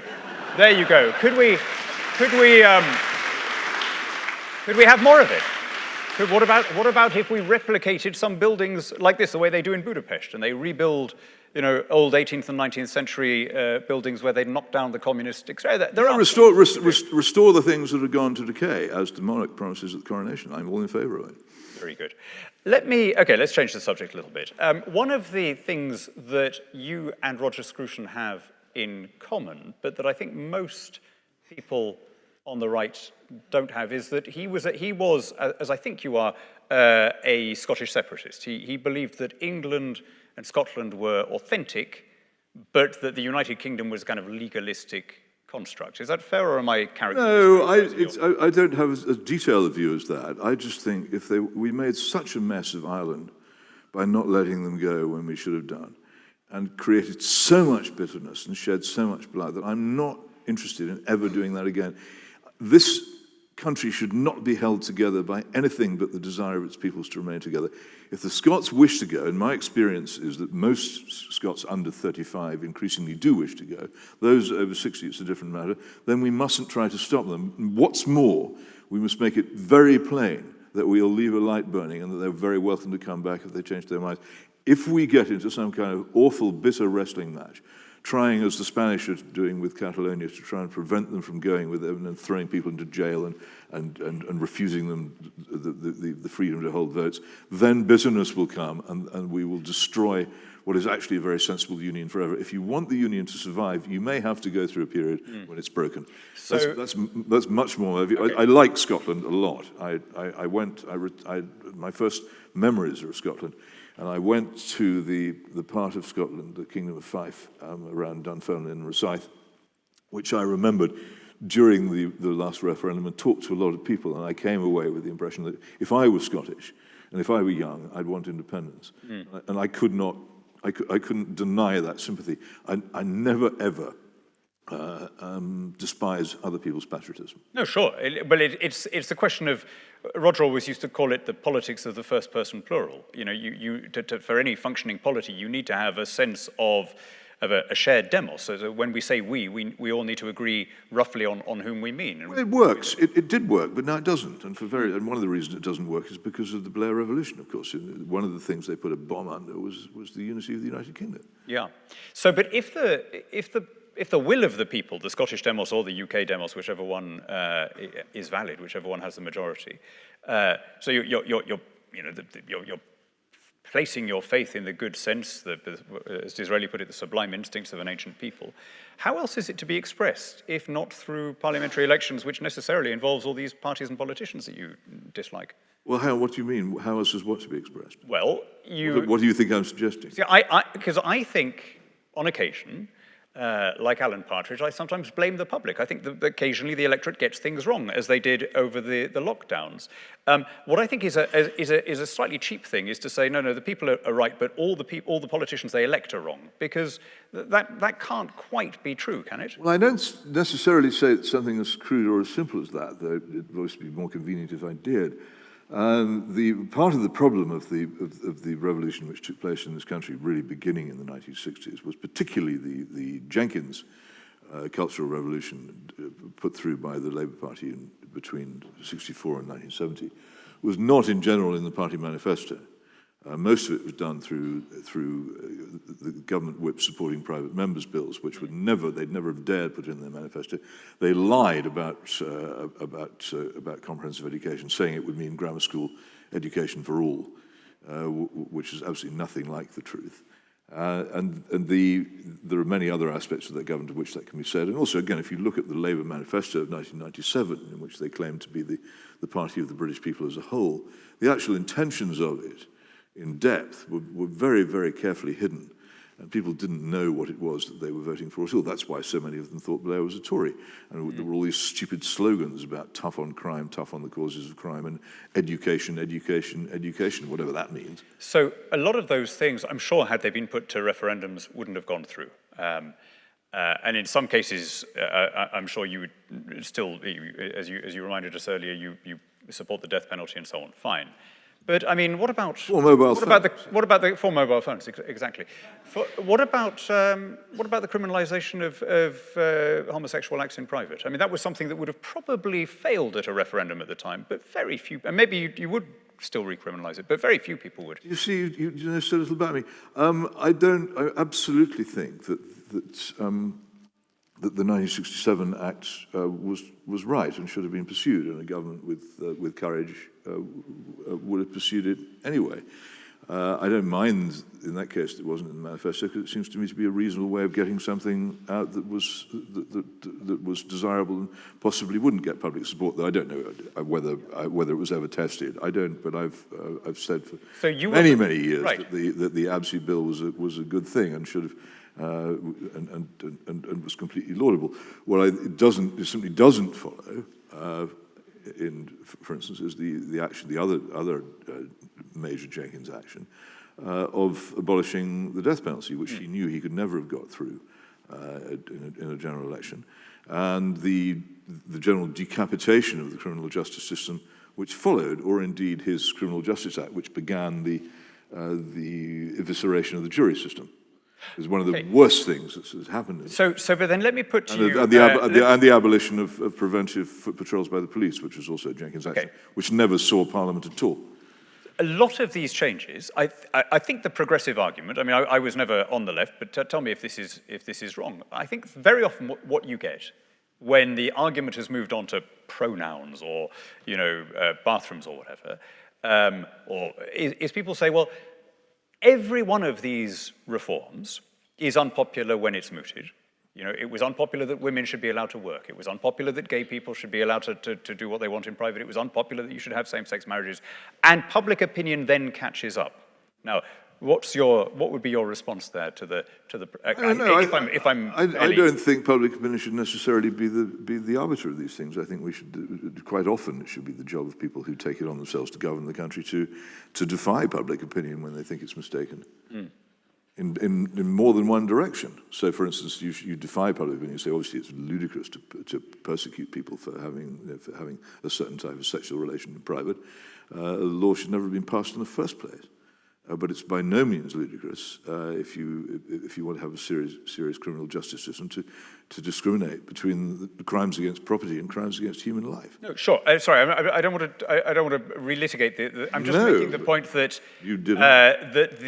There you go. Could we have more of it? What about if we replicated some buildings like this, the way they do in Budapest, and they rebuild, old 18th and 19th century buildings where they knock down the communist. Restore the things that have gone to decay, as the monarch promises at the coronation. I'm all in favour of it. Very good. Let's change the subject a little bit. One of the things that you and Roger Scruton have in common, but that I think most people on the right don't have, is that he was, as I think you are, a Scottish separatist. He believed that England and Scotland were authentic, but that the United Kingdom was kind of legalistic construct. Is that fair, or am I characterizing? No, I don't have as detailed a view as that. I just think we made such a mess of Ireland by not letting them go when we should have done, and created so much bitterness and shed so much blood, that I'm not interested in ever doing that again. This country should not be held together by anything but the desire of its peoples to remain together. If the Scots wish to go, and my experience is that most Scots under 35 increasingly do wish to go, those over 60 it's a different matter, then we mustn't try to stop them. What's more, we must make it very plain that we'll leave a light burning and that they're very welcome to come back if they change their minds. If we get into some kind of awful, bitter wrestling match, trying, as the Spanish are doing with Catalonia, to try and prevent them from going with them and throwing people into jail and refusing them the freedom to hold votes, then bitterness will come and we will destroy what is actually a very sensible union forever. If you want the union to survive, you may have to go through a period when it's broken. So that's much more. Okay. I like Scotland a lot. My first memories are of Scotland. And I went to the part of Scotland, the Kingdom of Fife, around Dunfermline and Rosyth, which I remembered during the last referendum, and talked to a lot of people, and I came away with the impression that if I was Scottish and if I were young, I'd want independence. And I couldn't deny that sympathy. I never ever despise other people's patriotism. No, sure. It's the question of, Roger always used to call it the politics of the first person plural. You know, for any functioning polity, you need to have a sense of a shared demos. So when we say we all need to agree roughly on whom we mean. Well, it works. It did work, but now it doesn't. And one of the reasons it doesn't work is because of the Blair Revolution, of course. One of the things they put a bomb under was the unity of the United Kingdom. Yeah. So, but if the will of the people, the Scottish demos or the UK demos, whichever one is valid, whichever one has the majority, so you're placing your faith in the good sense, as Disraeli put it, the sublime instincts of an ancient people. How else is it to be expressed, if not through parliamentary elections, which necessarily involves all these parties and politicians that you dislike? Well, what do you mean? How else is what to be expressed? Well, What do you think I'm suggesting? See, because I think, on occasion, like Alan Partridge, I sometimes blame the public. I think that occasionally the electorate gets things wrong, as they did over the lockdowns. What I think is a slightly cheap thing is to say, no, the people are right, but all the politicians they elect are wrong, because that can't quite be true, can it? Well, I don't necessarily say it's something as crude or as simple as that, though it would always be more convenient if I did. The part of the problem of the revolution which took place in this country, really beginning in the 1960s, was particularly the Jenkins cultural revolution put through by the Labour Party between 1964 and 1970, was not in general in the party manifesto. Most of it was done through the government whip supporting private members' bills, which they'd never have dared put in their manifesto. They lied about comprehensive education, saying it would mean grammar school education for all, which is absolutely nothing like the truth. And there are many other aspects of their government of which that can be said. And also, again, if you look at the Labour manifesto of 1997, in which they claimed to be the party of the British people as a whole, the actual intentions of it in depth were very, very carefully hidden, and people didn't know what it was that they were voting for at all. That's why so many of them thought Blair was a Tory, and there were all these stupid slogans about tough on crime, tough on the causes of crime, and education, education, education, whatever that means. So a lot of those things, I'm sure, had they been put to referendums, wouldn't have gone through. And in some cases, I'm sure you would still, as you reminded us earlier, you support the death penalty and so on. Fine. But I mean, what about for mobile phones? Exactly. What about the criminalisation of homosexual acts in private? I mean, that was something that would have probably failed at a referendum at the time, but very few, and maybe you would still recriminalise it, but very few people would. You see, you know so little about me. I absolutely think that the 1967 Act was right and should have been pursued, and a government with courage would have pursued it anyway. I don't mind, in that case, that it wasn't in the manifesto, because it seems to me to be a reasonable way of getting something out that was desirable and possibly wouldn't get public support. Though I don't know whether it was ever tested. I don't, but I've said for many years that the ABSI bill was a good thing and should have. And was completely laudable. What it simply doesn't follow, for instance, is the other major Jenkins action of abolishing the death penalty, which he knew he could never have got through in a general election, and the general decapitation of the criminal justice system, which followed, or indeed his Criminal Justice Act, which began the evisceration of the jury system. It was one of the worst things that's happened. But then let me put to you... And the abolition of preventive foot patrols by the police, which was also a Jenkins action, which never saw Parliament at all. A lot of these changes, I think the progressive argument, I mean, I was never on the left, but tell me if this is wrong. I think very often what you get when the argument has moved on to pronouns or, bathrooms or whatever, is people say, well, every one of these reforms is unpopular when it's mooted. It was unpopular that women should be allowed to work. It was unpopular that gay people should be allowed to do what they want in private. It was unpopular that you should have same-sex marriages. And public opinion then catches up. Now, What would be your response there to the? I don't know. I don't think public opinion should necessarily be the arbiter of these things. I think we should quite often it should be the job of people who take it on themselves to govern the country to defy public opinion when they think it's mistaken. In more than one direction. So, for instance, you defy public opinion. You say, obviously, it's ludicrous to persecute people for having a certain type of sexual relation in private. The law should never have been passed in the first place. But it's by no means ludicrous if you want to have a serious criminal justice system to discriminate between the crimes against property and crimes against human life. No, sure. Sorry, I don't want to relitigate I'm just making the point that you didn't. That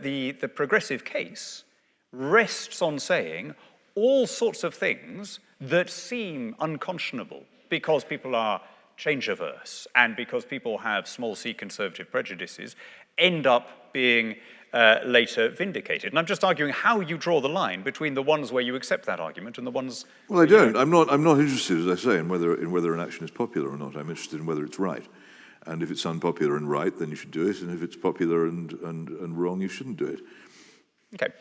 the progressive case rests on saying all sorts of things that seem unconscionable because people are change averse and because people have small c conservative prejudices end up being later vindicated. And I'm just arguing how you draw the line between the ones where you accept that argument and the ones. Well, I don't. I'm not interested, as I say, in whether an action is popular or not. I'm interested in whether it's right. And if it's unpopular and right, then you should do it. And if it's popular and wrong, you shouldn't do it. Okay,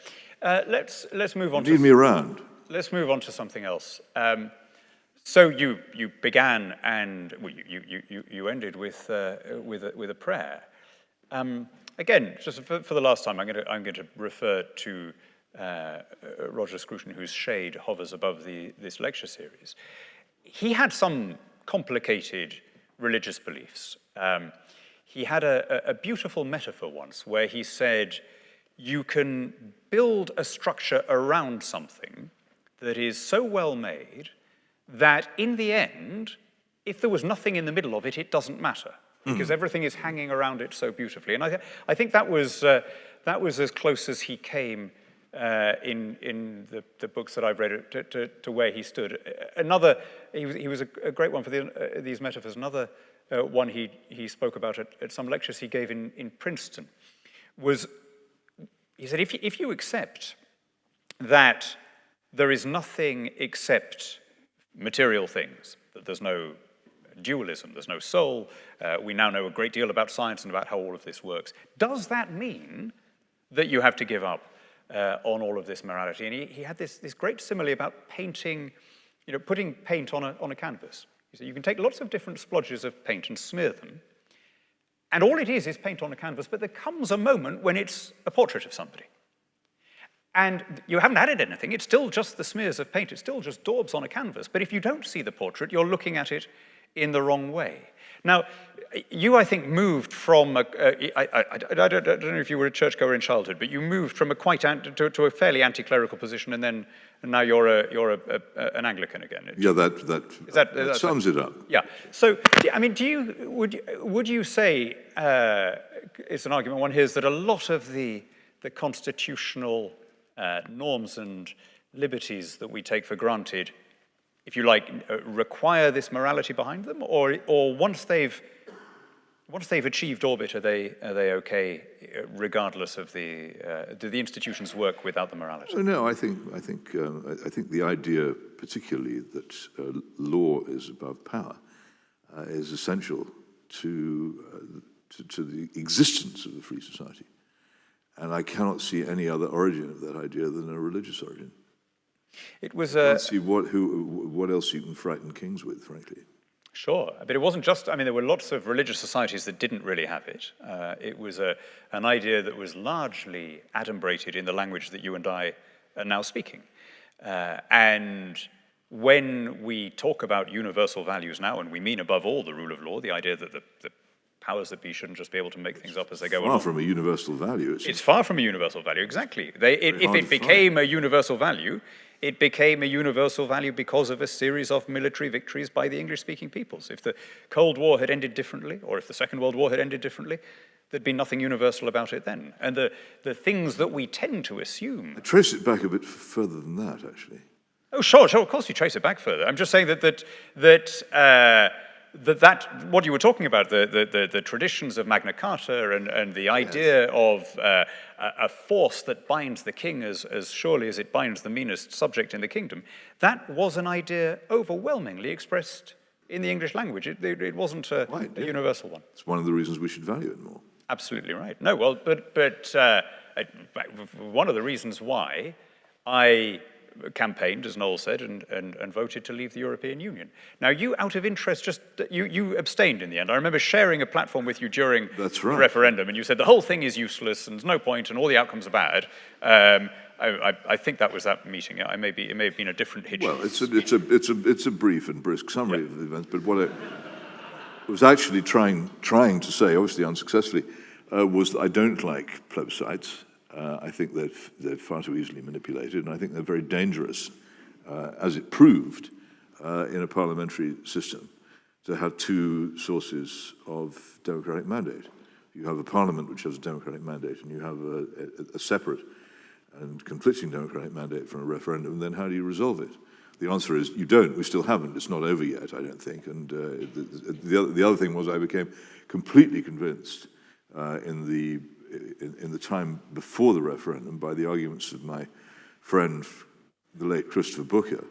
let's move on. Lead me around. Let's move on to something else. So you began and you ended with a prayer. Again, just for the last time, I'm going to refer to Roger Scruton, whose shade hovers above this lecture series. He had some complicated religious beliefs. He had a beautiful metaphor once where he said, you can build a structure around something that is so well made that in the end, if there was nothing in the middle of it, it doesn't matter, because everything is hanging around it so beautifully. And I think that was as close as he came in the books that I've read to where he stood. He was a great one for these metaphors. Another one he spoke about at some lectures he gave in Princeton was, he said, if you accept that there is nothing except material things, that there's no dualism, there's no soul, we now know a great deal about science and about how all of this works. Does that mean that you have to give up on all of this morality? And he had this great simile about painting, putting paint on a canvas. He said you can take lots of different splodges of paint and smear them, and all it is paint on a canvas, but there comes a moment when it's a portrait of somebody. And you haven't added anything, it's still just the smears of paint, it's still just daubs on a canvas. But if you don't see the portrait, you're looking at it in the wrong way. Now, you, I think, moved from, I don't know if you were a churchgoer in childhood, but you moved from to a fairly anti-clerical position, and now you're an Anglican again. Yeah, that sums it up. Yeah. So, I mean, would you say, it's an argument one hears, that a lot of the constitutional norms and liberties that we take for granted, if you like, require this morality behind them, or once they've achieved orbit, are they okay, regardless of do the institutions work without the morality? Oh, no, I think the idea, particularly that law is above power, is essential to the existence of the free society. And I cannot see any other origin of that idea than a religious origin. It was I can't see what else you can frighten kings with, frankly. Sure, but it wasn't just, I mean, there were lots of religious societies that didn't really have it. It was an idea that was largely adumbrated in the language that you and I are now speaking. And when we talk about universal values now, and we mean above all the rule of law, the idea that the powers that be shouldn't just be able to make things up as they go along. Far from a universal value. It's far from a universal value, exactly. If it became a universal value, it became a universal value because of a series of military victories by the English-speaking peoples. If the Cold War had ended differently, or if the Second World War had ended differently, there'd be nothing universal about it then. And the things that we tend to assume... I trace it back a bit further than that, actually. Oh, sure, of course you trace it back further. I'm just saying that what you were talking about, the traditions of Magna Carta and the idea of a force that binds the king as surely as it binds the meanest subject in the kingdom, that was an idea overwhelmingly expressed in the English language. It wasn't a universal one. It's one of the reasons we should value it more. absolutely right. No, well, but one of the reasons why I campaigned, as Noel said, and voted to leave the European Union. Now, you, out of interest, you abstained in the end. I remember sharing a platform with you during the referendum, and you said the whole thing is useless and there's no point and all the outcomes are bad. I think that was that meeting. It may have been a different Hitchens. Well, it's a brief and brisk summary of the events, but what I was actually trying to say, obviously unsuccessfully, was that I don't like plebiscites. I think they're far too easily manipulated, and I think they're very dangerous, as it proved in a parliamentary system, to have two sources of democratic mandate. You have a parliament which has a democratic mandate, and you have a separate and conflicting democratic mandate from a referendum, and then how do you resolve it? The answer is you don't. We still haven't. It's not over yet, I don't think. And the other thing was I became completely convinced in the time before the referendum by the arguments of my friend, the late Christopher Booker,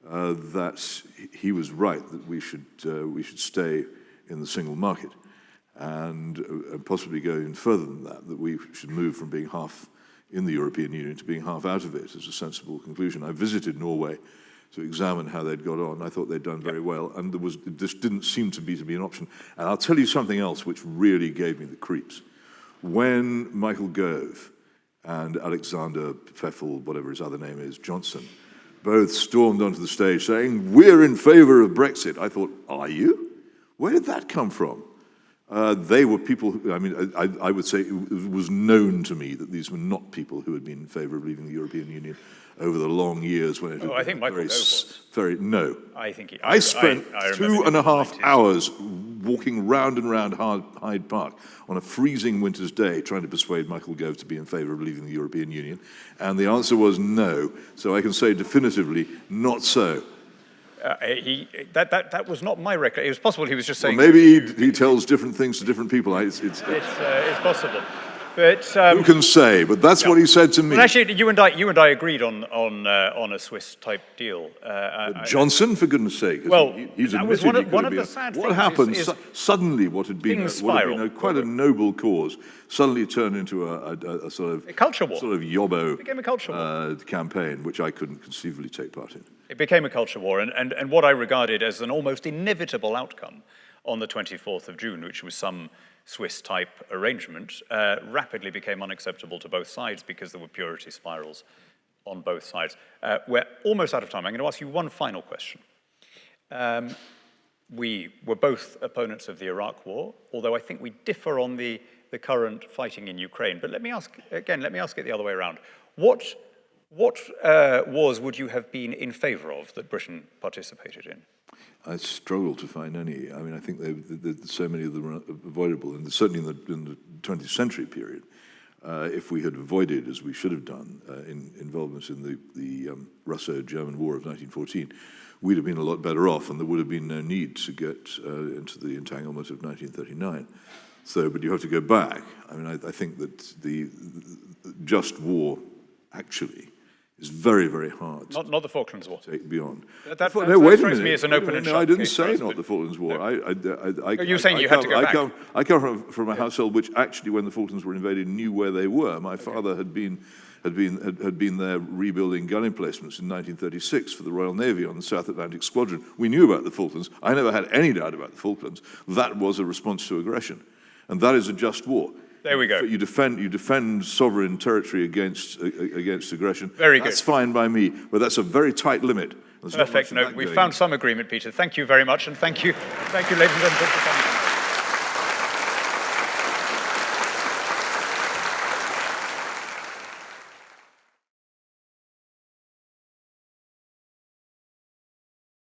that he was right, that we should stay in the single market and possibly go even further than that we should move from being half in the European Union to being half out of it as a sensible conclusion. I visited Norway to examine how they'd got on. I thought they'd done very well, and this didn't seem to be an option. And I'll tell you something else which really gave me the creeps. When Michael Gove and Alexander Pfeffel, whatever his other name is, Johnson, both stormed onto the stage saying, "We're in favor of Brexit," I thought, are you? Where did that come from? They were people who, I would say it was known to me that these were not people who had been in favor of leaving the European Union over the long years when it had I think Michael Gove was. No. I think I spent 2.5 hours walking round and round Hyde Park on a freezing winter's day trying to persuade Michael Gove to be in favor of leaving the European Union, and the answer was no. So I can say definitively, not so. That was not my record. It was possible he was just saying. Well, maybe he tells different things to different people. It's possible. But who can say? But that's what he said to me. Well, actually, you and I agreed on a Swiss type deal. Johnson, for goodness sake. Well, he's that was one of the sad things. What happened? Suddenly, what had been quite a noble cause suddenly turned into a sort of a culture war. Sort of yobbo became a culture war. Campaign, which I couldn't conceivably take part in. It became a culture war, and what I regarded as an almost inevitable outcome on the 24th of June, which was some Swiss-type arrangement, rapidly became unacceptable to both sides because there were purity spirals on both sides. We're almost out of time. I'm going to ask you one final question. We were both opponents of the Iraq War, although I think we differ on the current fighting in Ukraine. But let me ask it the other way around. What wars would you have been in favor of that Britain participated in? I struggle to find any. I mean, I think so many of them are avoidable, and certainly in the 20th century period, if we had avoided, as we should have done, involvement in the Russo-German War of 1914, we'd have been a lot better off, and there would have been no need to get into the entanglement of 1939. So, but you have to go back. I mean, I think that the just war, actually, is very, very hard. Not the Falklands War. Take beyond. That strikes me as an open and shut. No, I didn't say not the Falklands War. No. You were saying you had to go back. I come from a household which actually, when the Falklands were invaded, knew where they were. My father had been there rebuilding gun emplacements in 1936 for the Royal Navy on the South Atlantic Squadron. We knew about the Falklands. I never had any doubt about the Falklands. That was a response to aggression, and that is a just war. There we go. You defend sovereign territory against aggression. Very good. That's fine by me, but that's a very tight limit. Perfect. No, we've found some agreement, Peter. Thank you very much, and thank you, ladies and gentlemen, for coming.